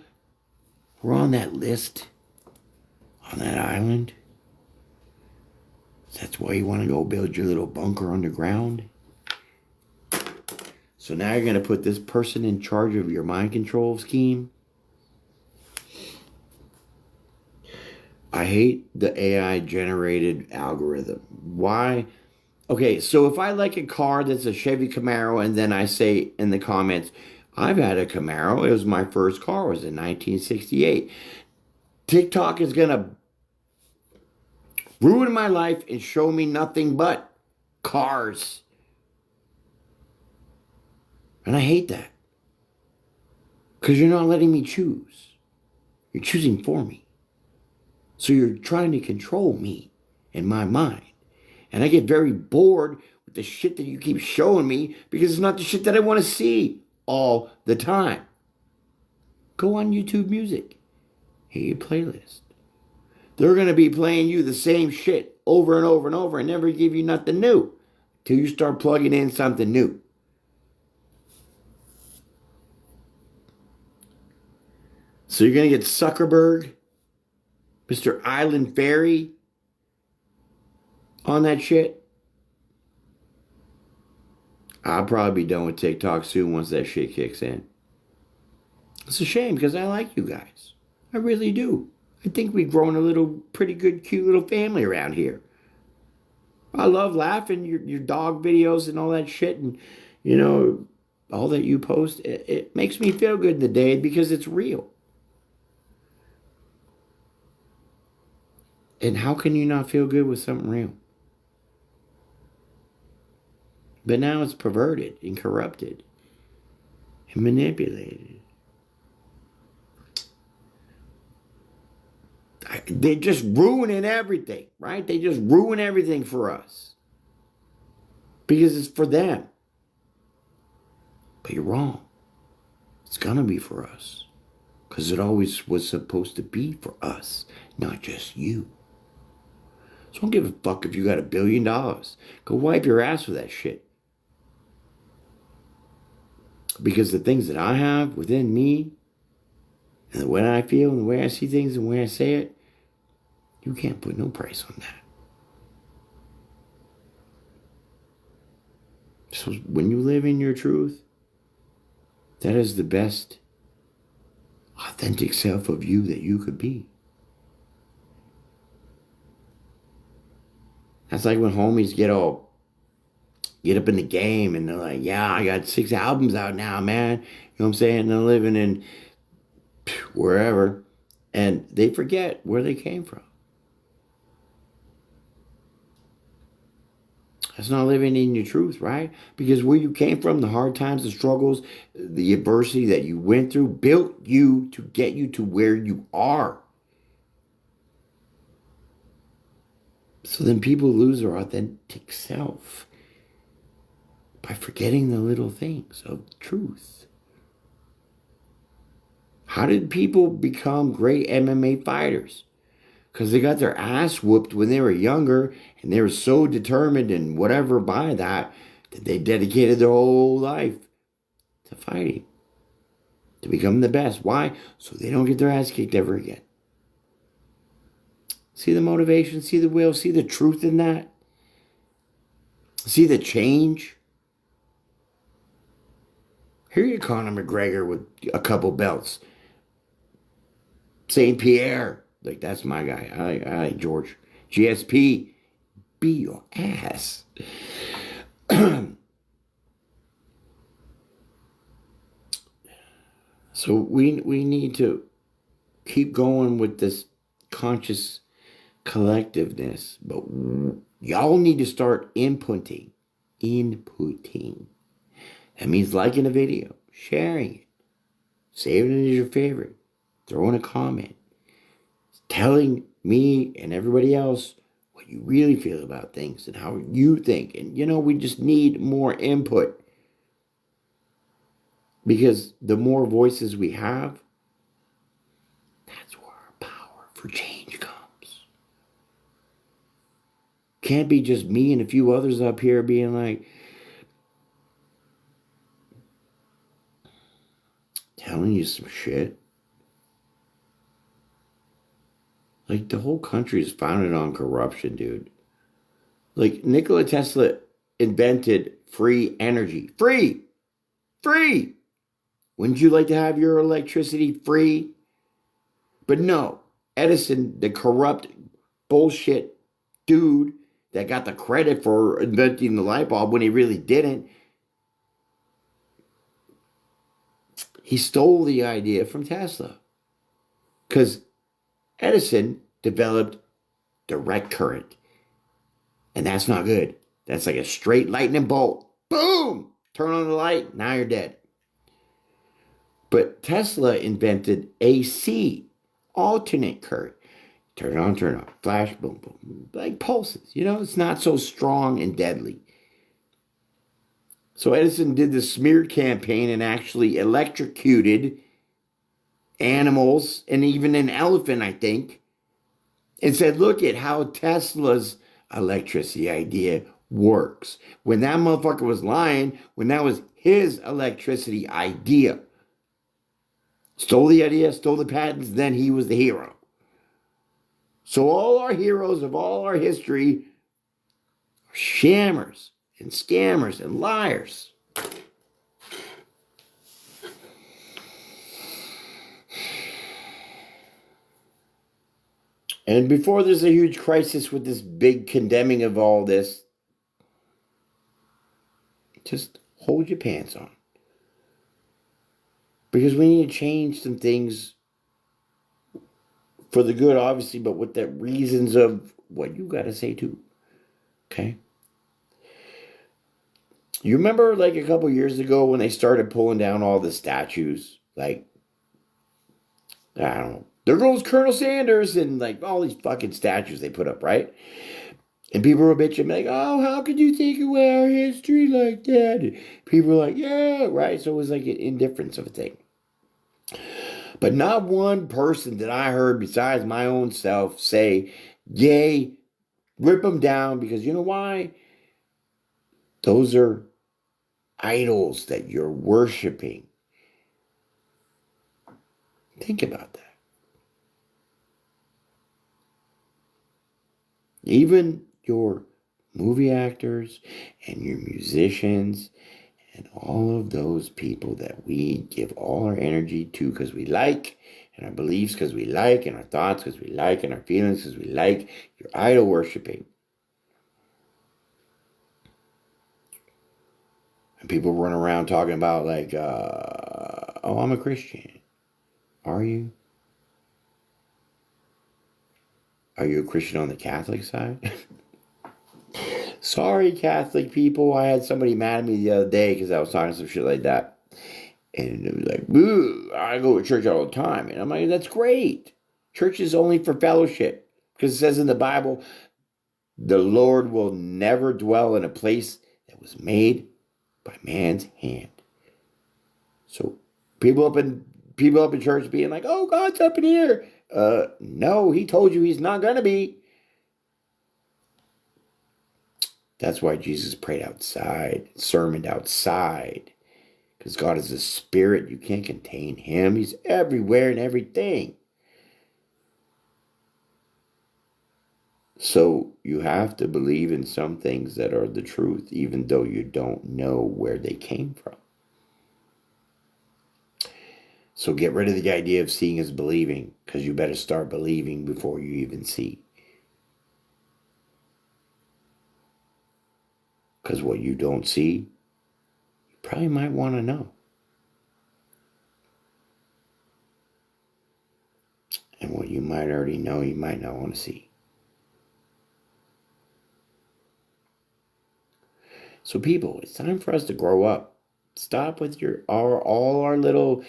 were on that list on that island. That's why you want to go build your little bunker underground. So now you're going to put this person in charge of your mind control scheme. I hate the AI generated algorithm. Why? Okay, so if I like a car that's a Chevy Camaro and then I say in the comments, I've had a Camaro. It was my first car. It was in 1968. TikTok is going to ruin my life and show me nothing but cars. And I hate that. Because you're not letting me choose. You're choosing for me. So you're trying to control me and my mind. And I get very bored with the shit that you keep showing me because it's not the shit that I want to see all the time. Go on YouTube Music. Hear your playlist. They're going to be playing you the same shit over and over and over and never give you nothing new till you start plugging in something new. So you're going to get Zuckerberg, Mr. Island Fairy on that shit. I'll probably be done with TikTok soon once that shit kicks in. It's a shame because I like you guys. I really do. I think we've grown a little pretty good, cute little family around here. I love laughing, your dog videos and all that shit, and, all that you post. It makes me feel good in the day because it's real. And how can you not feel good with something real? But now it's perverted and corrupted and manipulated. They're just ruining everything, right? They just ruin everything for us. Because it's for them. But you're wrong. It's gonna be for us. Because it always was supposed to be for us, not just you. So don't give a fuck if you got $1 billion. Go wipe your ass with that shit. Because the things that I have within me, and the way I feel, and the way I see things, and the way I say it, you can't put no price on that. So when you live in your truth, that is the best authentic self of you that you could be. That's like when homies get up in the game and they're like, yeah, I got 6 albums out now, man. You know what I'm saying? They're living in wherever. And they forget where they came from. That's not living in your truth, right? Because where you came from, the hard times, the struggles, the adversity that you went through built you to get you to where you are. So then people lose their authentic self by forgetting the little things of truth. How did people become great MMA fighters? Because they got their ass whooped when they were younger and they were so determined and whatever by that they dedicated their whole life to fighting, to become the best. Why? So they don't get their ass kicked ever again. See the motivation, see the will, see the truth in that? See the change? Here you Conor McGregor with a couple belts. St. Pierre, like that's my guy. I like George. GSP, be your ass. So we need to keep going with this conscious collectiveness, but y'all need to start inputting. That means liking a video, sharing it, saving it as your favorite, throwing a comment, telling me and everybody else what you really feel about things and how you think. And we just need more input. Because the more voices we have, that's where our power for change comes. Can't be just me and a few others up here being like, telling you some shit. Like, the whole country is founded on corruption, dude. Like, Nikola Tesla invented free energy. Free! Free! Wouldn't you like to have your electricity free? But no, Edison, the corrupt bullshit dude that got the credit for inventing the light bulb when he really didn't, he stole the idea from Tesla. Because Edison developed direct current. And that's not good. That's like a straight lightning bolt. Boom! Turn on the light, now you're dead. But Tesla invented AC, alternate current. Turn on, turn off. Flash, boom, boom. Like pulses. It's not so strong and deadly. So Edison did the smear campaign and actually electrocuted animals and even an elephant, I think, and said, look at how Tesla's electricity idea works. When that motherfucker was lying, when that was his electricity idea. Stole the idea, stole the patents, then he was the hero. So all our heroes of all our history are shammers and scammers and liars. And before there's a huge crisis with this big condemning of all this, just hold your pants on. Because we need to change some things for the good, obviously, but with the reasons of what you got to say too. Okay? You remember like a couple years ago when they started pulling down all the statues? Like, I don't know. There goes Colonel Sanders and like all these fucking statues they put up, right? And people were bitching like, oh, how could you take away our history like that? And people were like, yeah, right? So it was like an indifference of a thing. But not one person that I heard besides my own self say, yay, rip them down, because you know why? Those are idols that you're worshiping. Think about that. Even your movie actors and your musicians and all of those people that we give all our energy to because we like, and our beliefs because we like, and our thoughts because we like, and our feelings because we like, you're idol worshiping. And people run around talking about like, oh, I'm a Christian. Are you? Are you a Christian on the Catholic side? Sorry, Catholic people. I had somebody mad at me the other day because I was talking some shit like that. And it was like, boo, I go to church all the time. And I'm like, that's great. Church is only for fellowship. Because it says in the Bible, the Lord will never dwell in a place that was made by man's hand. So people up in church being like, oh, God's up in here. No, he told you he's not gonna be. That's why Jesus prayed outside, sermoned outside. Because God is a spirit. You can't contain him. He's everywhere and everything. So you have to believe in some things that are the truth, even though you don't know where they came from. So get rid of the idea of seeing as believing, because you better start believing before you even see. Because what you don't see, you probably might want to know. And what you might already know, you might not want to see. So people, it's time for us to grow up. Stop with all our little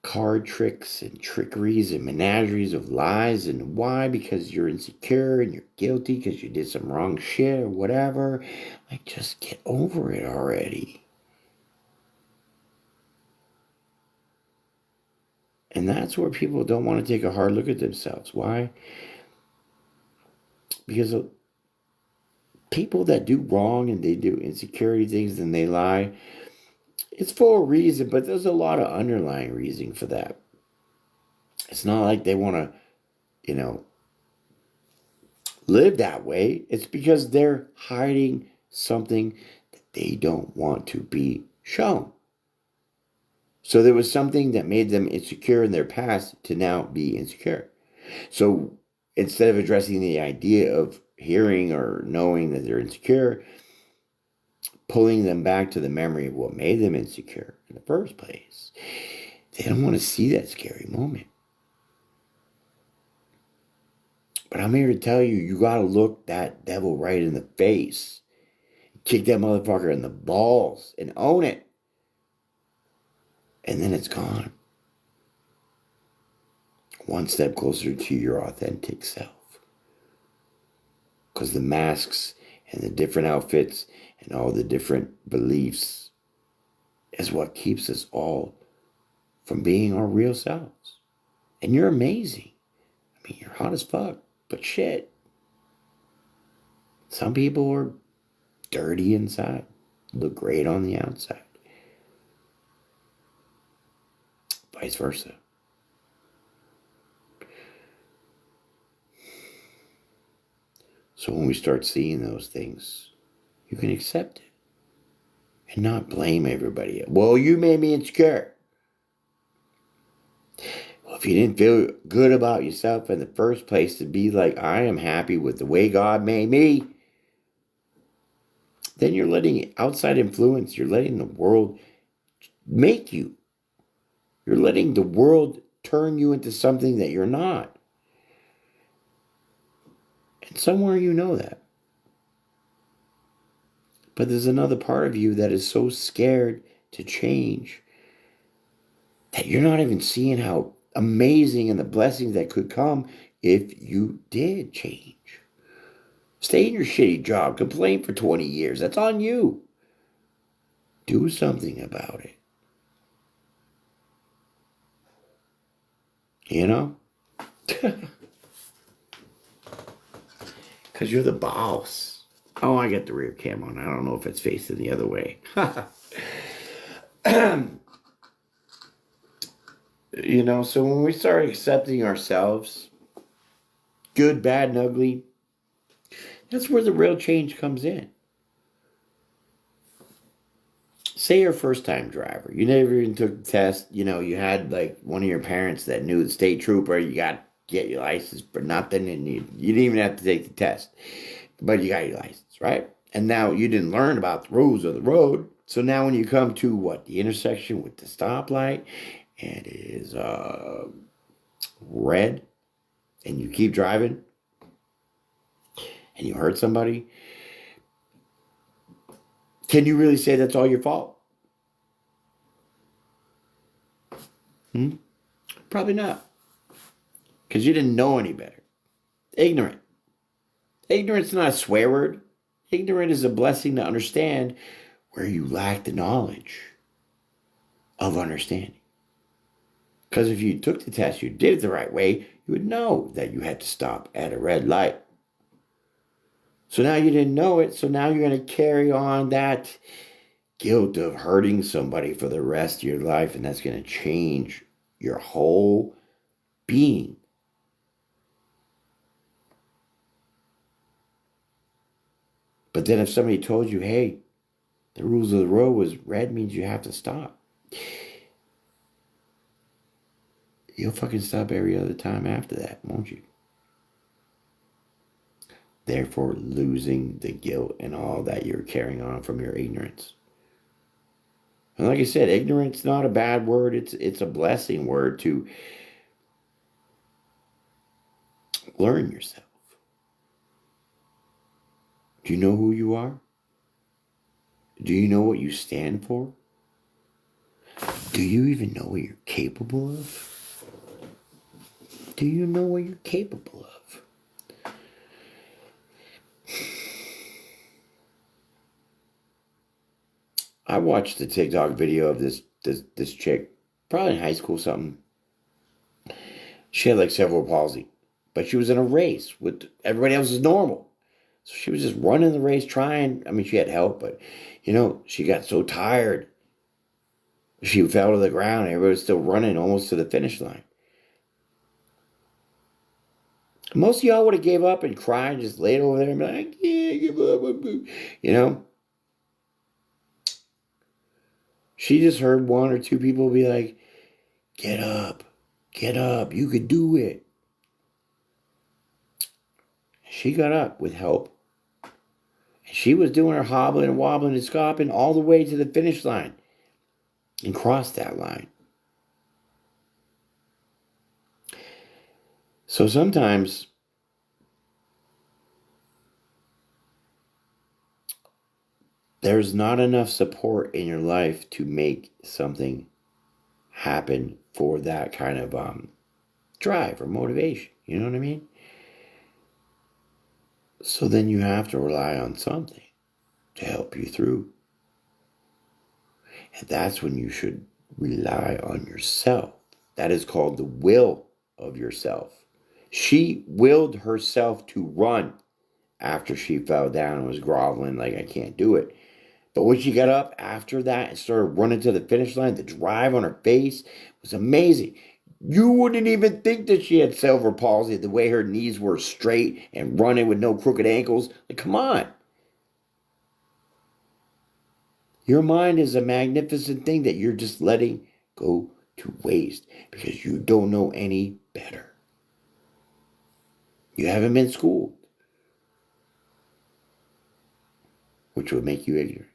card tricks and trickeries and menageries of lies. And why? Because you're insecure and you're guilty because you did some wrong shit or whatever. Like, just get over it already. And that's where people don't want to take a hard look at themselves. Why? Because people that do wrong and they do insecurity things and they lie, it's for a reason, but there's a lot of underlying reason for that. It's not like they want to, live that way. It's because they're hiding something that they don't want to be shown. So there was something that made them insecure in their past to now be insecure. So instead of addressing the idea of hearing or knowing that they're insecure, pulling them back to the memory of what made them insecure in the first place, they don't want to see that scary moment. But I'm here to tell you, you got to look that devil right in the face, kick that motherfucker in the balls, and own it. And then it's gone. One step closer to your authentic self. Because the masks and the different outfits and all the different beliefs is what keeps us all from being our real selves. And you're amazing. I mean, you're hot as fuck, but shit. Some people are dirty inside, look great on the outside. Vice versa. So when we start seeing those things, you can accept it and not blame everybody. Well, you made me insecure. Well, if you didn't feel good about yourself in the first place, to be like, I am happy with the way God made me, then you're letting outside influence, you're letting the world make you. You're letting the world turn you into something that you're not. And somewhere you know that. But there's another part of you that is so scared to change that you're not even seeing how amazing and the blessings that could come if you did change. Stay in your shitty job, complain for 20 years. That's on you. Do something about it. You know? Because you're the boss. Oh, I got the rear cam on. I don't know if it's facing the other way. So when we start accepting ourselves, good, bad, and ugly, that's where the real change comes in. Say you're a first-time driver. You never even took the test. You had like one of your parents that knew the state trooper. You got to get your license for nothing, and you didn't even have to take the test. But you got your license, right? And now you didn't learn about the rules of the road. So now when you come to the intersection with the stoplight, and it is red, and you keep driving, and you hurt somebody, Can you really say that's all your fault? Hmm? Probably not. Because you didn't know any better. Ignorant. Ignorance is not a swear word. Ignorant is a blessing to understand where you lack the knowledge of understanding. Because if you took the test, you did it the right way, you would know that you had to stop at a red light. So now you didn't know it, so now you're going to carry on that guilt of hurting somebody for the rest of your life, and that's going to change your whole being. But then if somebody told you, hey, the rules of the road was red means you have to stop, you'll fucking stop every other time after that, won't you? Therefore, losing the guilt and all that you're carrying on from your ignorance. And like I said, ignorance is not a bad word. It's a blessing word to learn yourself. Do you know who you are? Do you know what you stand for? Do you even know what you're capable of? Do you know what you're capable of? I watched a TikTok video of this chick, probably in high school something. She had like cerebral palsy, but she was in a race with everybody else is normal. So she was just running the race, trying. I mean, she had help, but she got so tired. She fell to the ground. Everybody was still running almost to the finish line. Most of y'all would have gave up and cried and just laid over there and be like, I can't give up. She just heard one or two people be like, get up, you could do it. She got up with help. She was doing her hobbling and wobbling and scopping all the way to the finish line and crossed that line. So sometimes there's not enough support in your life to make something happen for that kind of drive or motivation. You know what I mean? So then you have to rely on something to help you through. And that's when you should rely on yourself. That is called the will of yourself. She willed herself to run after she fell down and was groveling like, I can't do it. But when she got up after that and started running to the finish line, the drive on her face was amazing. You wouldn't even think that she had cerebral palsy the way her knees were straight and running with no crooked ankles. Like, come on. Your mind is a magnificent thing that you're just letting go to waste because you don't know any better. You haven't been schooled, which would make you ignorant.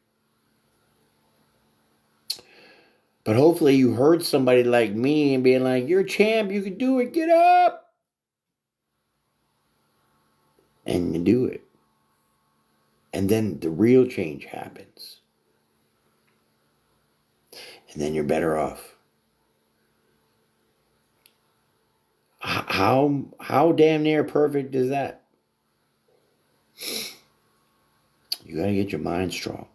But hopefully you heard somebody like me and being like, you're a champ, you can do it, get up. And you do it. And then the real change happens. And then you're better off. How damn near perfect is that? You got to get your mind strong.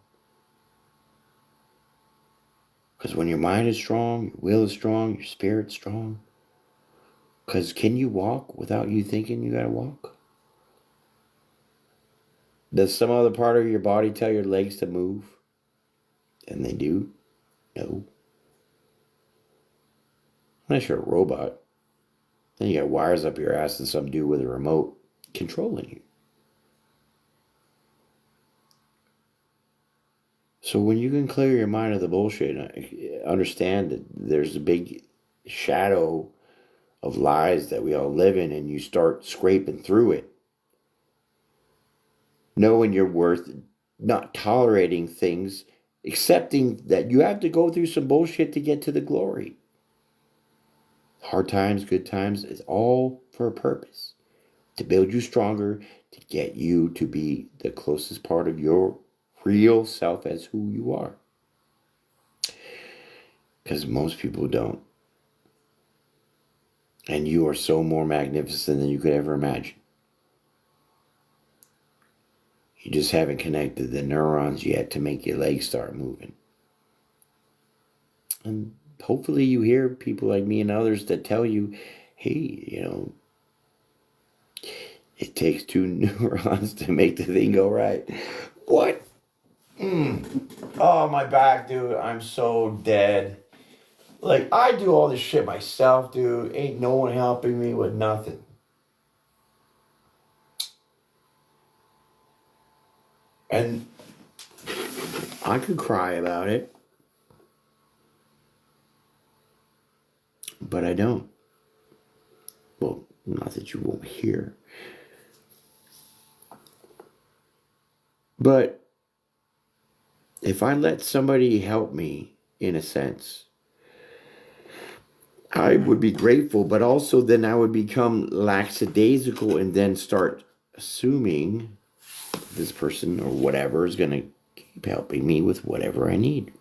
Because when your mind is strong, your will is strong, your spirit's strong. Because can you walk without you thinking you got to walk? Does some other part of your body tell your legs to move? And they do? No. Unless you're a robot. Then you got wires up your ass and some dude with a remote controlling you. So when you can clear your mind of the bullshit and understand that there's a big shadow of lies that we all live in and you start scraping through it, knowing your worth, not tolerating things, accepting that you have to go through some bullshit to get to the glory. Hard times, good times, it's all for a purpose. To build you stronger, to get you to be the closest part of your real self as who you are. Because most people don't. And you are so more magnificent than you could ever imagine. You just haven't connected the neurons yet to make your legs start moving. And hopefully you hear people like me and others that tell you, hey, it takes two neurons to make the thing go right. What? Oh, my back, dude. I'm so dead. Like, I do all this shit myself, dude. Ain't no one helping me with nothing. And I could cry about it. But I don't. Well, not that you won't hear. But if I let somebody help me, in a sense, I would be grateful, but also then I would become lackadaisical and then start assuming this person or whatever is going to keep helping me with whatever I need.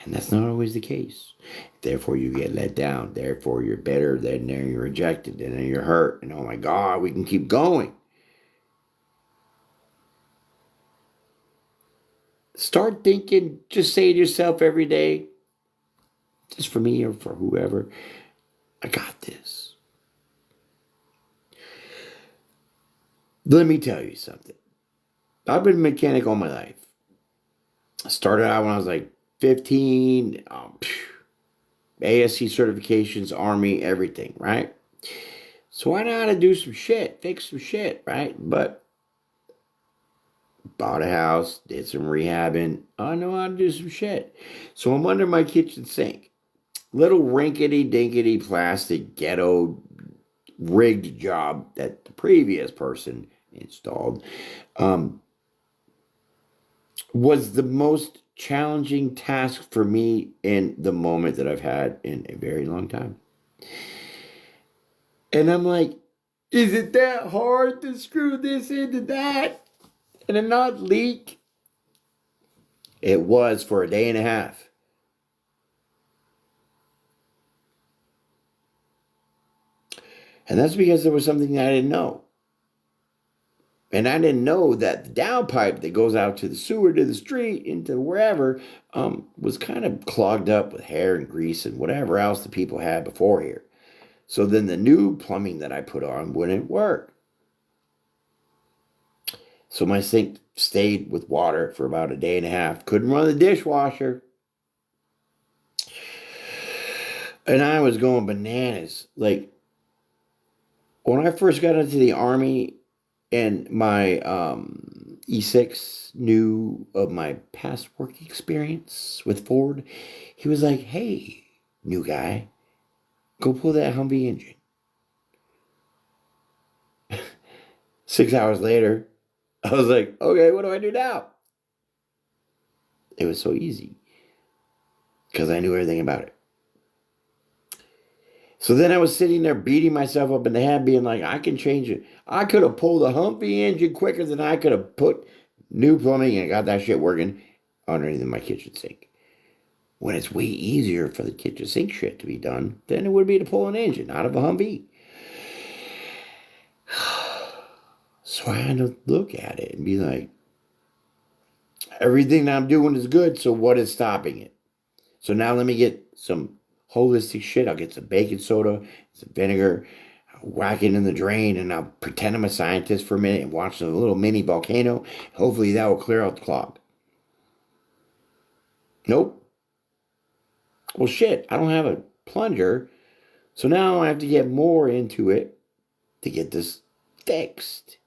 And that's not always the case. Therefore, you get let down. Therefore, you're bitter. Then you're rejected. And then you're hurt. And oh my God, we can keep going. Start thinking, just say to yourself every day, just for me or for whoever, I got this. Let me tell you something. I've been a mechanic all my life. I started out when I was like 15. ASC certifications, Army, everything, right? So I know how to do some shit, fix some shit, right? But bought a house, did some rehabbing. I know how to do some shit. So I'm under my kitchen sink. Little rinkety dinkety plastic ghetto rigged job that the previous person installed was the most challenging task for me in the moment that I've had in a very long time. And I'm like, is it that hard to screw this into that and it not leak? It was for a day and a half. And that's because there was something that I didn't know. And I didn't know that the downpipe that goes out to the sewer, to the street, into wherever, was kind of clogged up with hair and grease and whatever else the people had before here. So then the new plumbing that I put on wouldn't work. So my sink stayed with water for about a day and a half. Couldn't run the dishwasher. And I was going bananas. Like, when I first got into the Army and my E6 knew of my past work experience with Ford, he was like, hey, new guy, go pull that Humvee engine. 6 hours later, I was like, okay, what do I do now? It was so easy because I knew everything about it. So then I was sitting there beating myself up in the head, being like, I can change it. I could have pulled a Humvee engine quicker than I could have put new plumbing and got that shit working underneath my kitchen sink. When it's way easier for the kitchen sink shit to be done than it would be to pull an engine out of a Humvee. So I had to look at it and be like, everything that I'm doing is good, so what is stopping it? So now let me get some holistic shit. I'll get some baking soda, some vinegar, I'll whack it in the drain, and I'll pretend I'm a scientist for a minute and watch a little mini volcano. Hopefully that will clear out the clog. Nope. Well, shit, I don't have a plunger, so now I have to get more into it to get this fixed.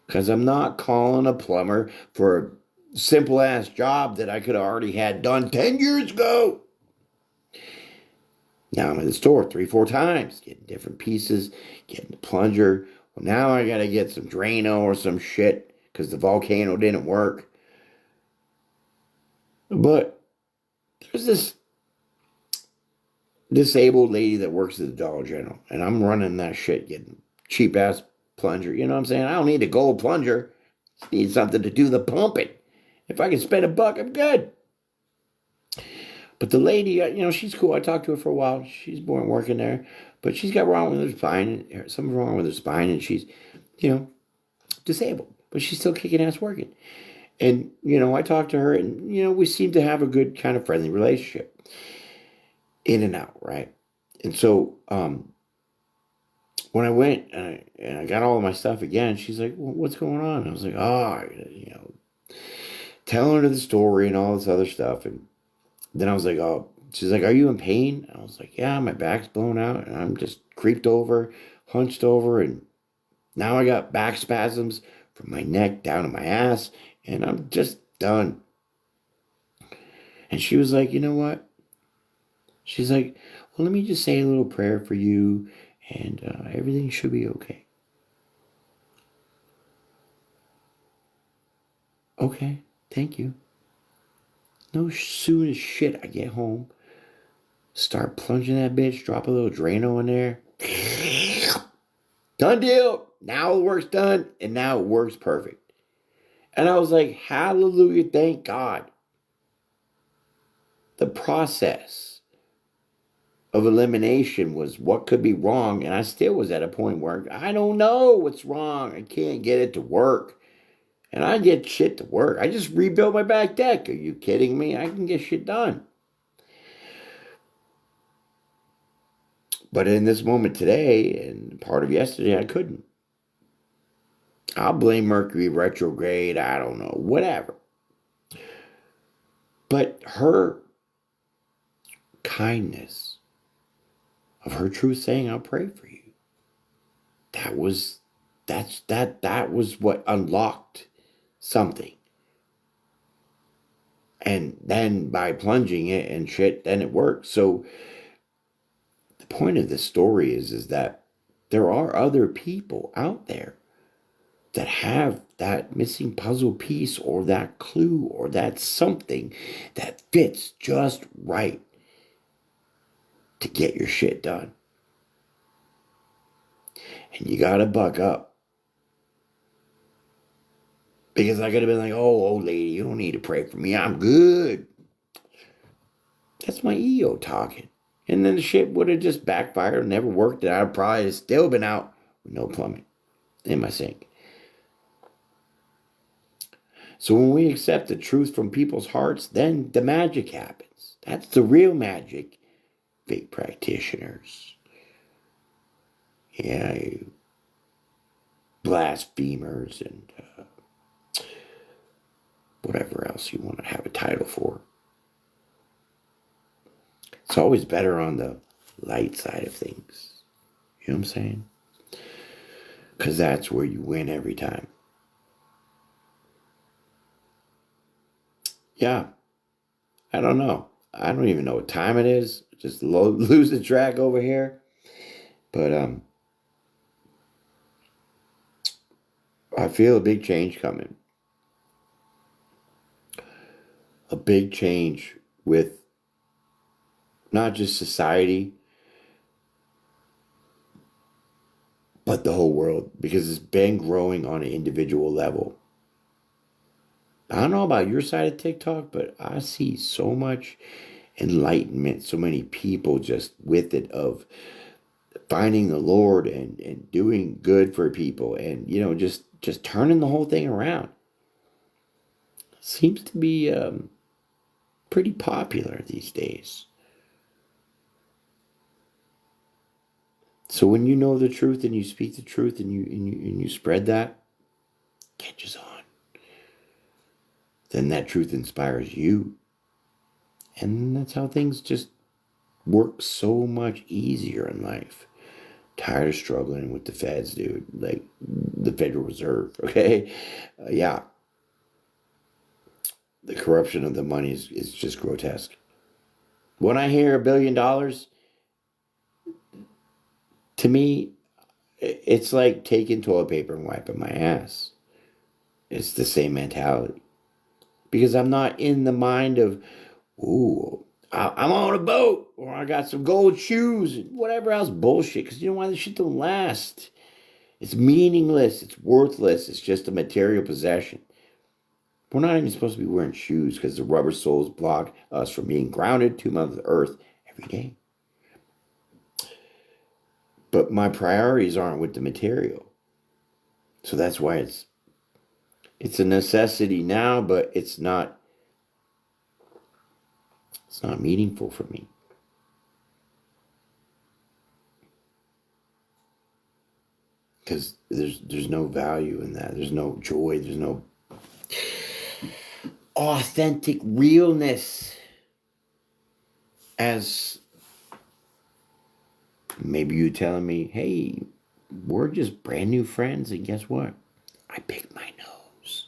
Because I'm not calling a plumber for a simple ass job that I could have already had done 10 years ago. Now I'm in the store 3-4 times, getting different pieces, getting the plunger. Well, now I gotta get some Drano or some shit because the volcano didn't work. But there's this disabled lady that works at the Dollar General, and I'm running that shit, getting cheap ass plunger. You know what I'm saying? I don't need a gold plunger. I need something to do the pumping. If I can spend $1, I'm good. But the lady, she's cool. I talked to her for a while. She's born working there, but she's got wrong with her spine, something wrong with her spine, and she's, you know, disabled, but she's still kicking ass working. And, I talked to her and, we seem to have a good kind of friendly relationship in and out, right? And so, when I went and I got all of my stuff again, she's like, well, what's going on? I was like, telling her the story and all this other stuff. And then I was like, oh, she's like, are you in pain? I was like, yeah, my back's blown out and I'm just creeped over, hunched over. And now I got back spasms from my neck down to my ass and I'm just done. And she was like, you know what? She's like, well, let me just say a little prayer for you and everything should be okay. Okay, thank you. No soon as shit I get home, start plunging that bitch, drop a little Drano in there. Done deal. Now the work's done, and now it works perfect. And I was like, hallelujah, thank God. The process of elimination was what could be wrong, and I still was at a point where I don't know what's wrong. I can't get it to work. And I get shit to work. I just rebuilt my back deck. Are you kidding me? I can get shit done. But in this moment today, and part of yesterday, I couldn't. I'll blame Mercury retrograde. I don't know. Whatever. But her kindness of her truth saying, I'll pray for you. That was what unlocked something. And then by plunging it and shit, then it worked. So the point of this story is that there are other people out there that have that missing puzzle piece or that clue or that something that fits just right to get your shit done. And you gotta buck up. Because I could have been like, oh, old lady, you don't need to pray for me. I'm good. That's my ego talking. And then the shit would have just backfired and never worked. And I'd probably still been out with no plumbing in my sink. So when we accept the truth from people's hearts, then the magic happens. That's the real magic, fake practitioners. Yeah, you blasphemers and whatever else you want to have a title for. It's always better on the light side of things. You know what I'm saying? Because that's where you win every time. Yeah. I don't know. I don't even know what time it is. Just lose the track over here. But I feel a big change coming. A big change with not just society, but the whole world, because it's been growing on an individual level. I don't know about your side of TikTok, but I see so much enlightenment, so many people just with it of finding the Lord and doing good for people and, just turning the whole thing around. Seems to be pretty popular these days. So when you know the truth and you speak the truth and you spread that, catches on. Then that truth inspires you. And that's how things just work so much easier in life. Tired of struggling with the feds, dude. Like the Federal Reserve, okay? Yeah. The corruption of the money is just grotesque. When I hear $1 billion, to me, it's like taking toilet paper and wiping my ass. It's the same mentality. Because I'm not in the mind of, ooh, I'm on a boat, or I got some gold shoes, and whatever else bullshit. Because you know why? This shit don't last. It's meaningless. It's worthless. It's just a material possession. We're not even supposed to be wearing shoes because the rubber soles block us from being grounded to Mother Earth every day. But my priorities aren't with the material. So that's why it's a necessity now, but it's not meaningful for me. Because there's no value in that. There's no joy. There's no authentic realness. As maybe you telling me, hey, we're just brand new friends, and guess what? I picked my nose.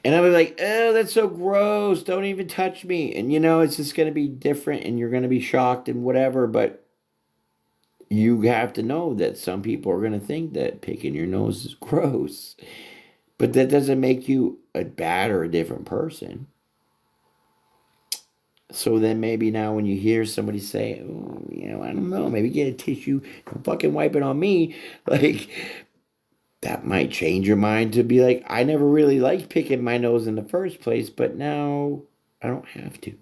And I'll be like, oh, that's so gross. Don't even touch me. And it's just going to be different and you're going to be shocked and whatever. But you have to know that some people are going to think that picking your nose is gross. But that doesn't make you a bad or a different person. So then maybe now when you hear somebody say, oh, I don't know, maybe get a tissue, don't fucking wipe it on me. Like, that might change your mind to be like, I never really liked picking my nose in the first place, but now I don't have to.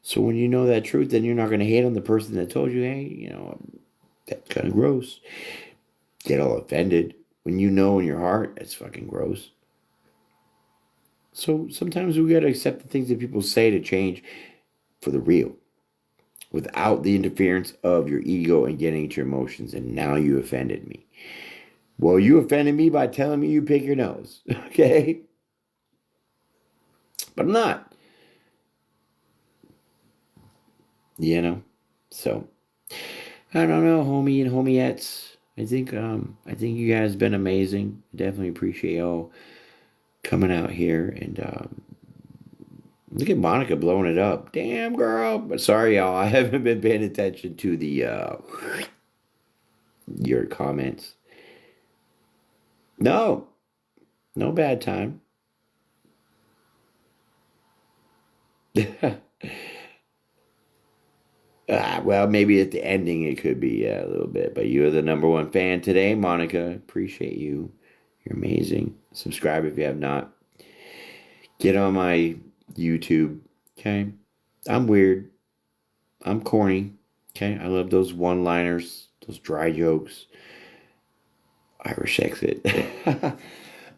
So when you know that truth, then you're not going to hate on the person that told you, hey, that's kind of gross. Get all offended when you know in your heart it's fucking gross. So sometimes we got to accept the things that people say to change for the real without the interference of your ego and getting into your emotions. And now you offended me. Well, you offended me by telling me you pick your nose. Okay? But I'm not. So I don't know, homie and homiettes. I think you guys have been amazing. Definitely appreciate y'all coming out here and look at Monica blowing it up. Damn, girl. But sorry, y'all. I haven't been paying attention to your comments. No bad time. Well, maybe at the ending it could be a little bit. But you are the number one fan today, Monica. Appreciate you. You're amazing. Subscribe if you have not. Get on my YouTube, okay? I'm weird. I'm corny, okay? I love those one-liners, those dry jokes. Irish exit.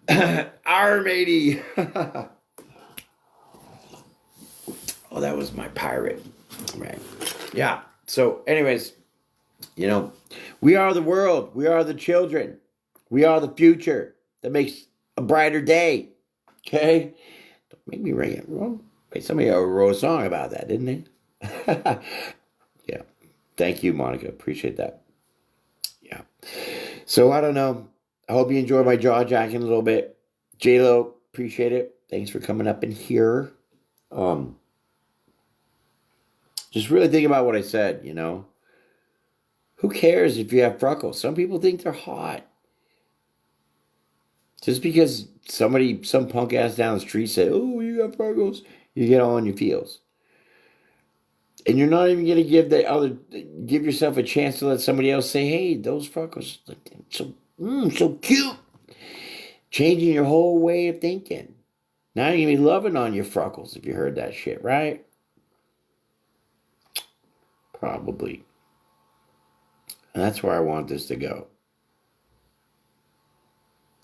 Arr, matey. Oh, that was my pirate. Right. Yeah. So, anyways, we are the world. We are the children. We are the future that makes a brighter day. Okay? Don't make me ring it wrong. Wait, somebody wrote a song about that, didn't they? Yeah. Thank you, Monica. Appreciate that. Yeah. So, I don't know. I hope you enjoy my jaw jacking a little bit. J-Lo, appreciate it. Thanks for coming up in here. Just really think about what I said, Who cares if you have freckles? Some people think they're hot. Just because some punk ass down the street said, oh, you got freckles, you get all in your feels. And you're not even going to give yourself a chance to let somebody else say, hey, those freckles, so cute. Changing your whole way of thinking. Now you're going to be loving on your freckles if you heard that shit, right? Probably. And that's where I want this to go.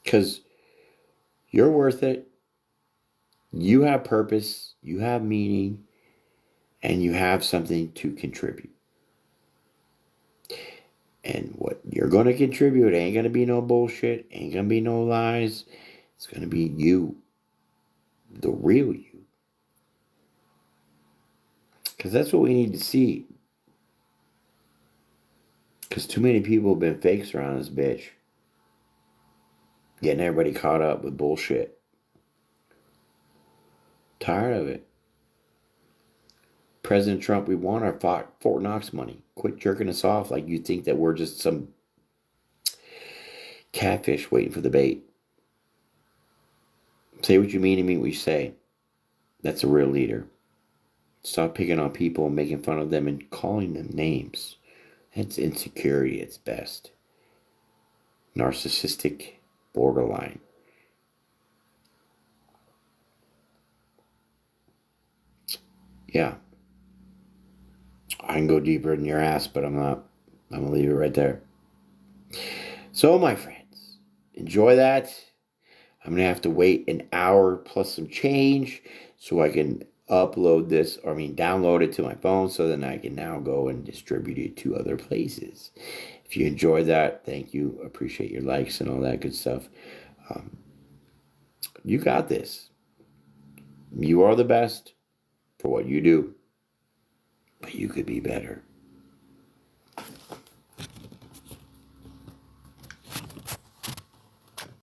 Because you're worth it. You have purpose. You have meaning. And you have something to contribute. And what you're going to contribute ain't going to be no bullshit. Ain't going to be no lies. It's going to be you. The real you. Because that's what we need to see. Because too many people have been fakes around this bitch. Getting everybody caught up with bullshit. Tired of it. President Trump, we want our Fort Knox money. Quit jerking us off like you think that we're just some catfish waiting for the bait. Say what you mean and mean what you say. That's a real leader. Stop picking on people and making fun of them and calling them names. That's insecurity at its best. narcissistic, borderline. Yeah, I can go deeper than your ass, but I'm not. I'm going to leave it right there. So, my friends, enjoy that. I'm going to have to wait an hour plus some change so I can upload this, or I mean, download it to my phone so then I can now go and distribute it to other places. If you enjoyed that, thank you. Appreciate your likes and all that good stuff. Um, you got this. You are the best for what you do, but you could be better.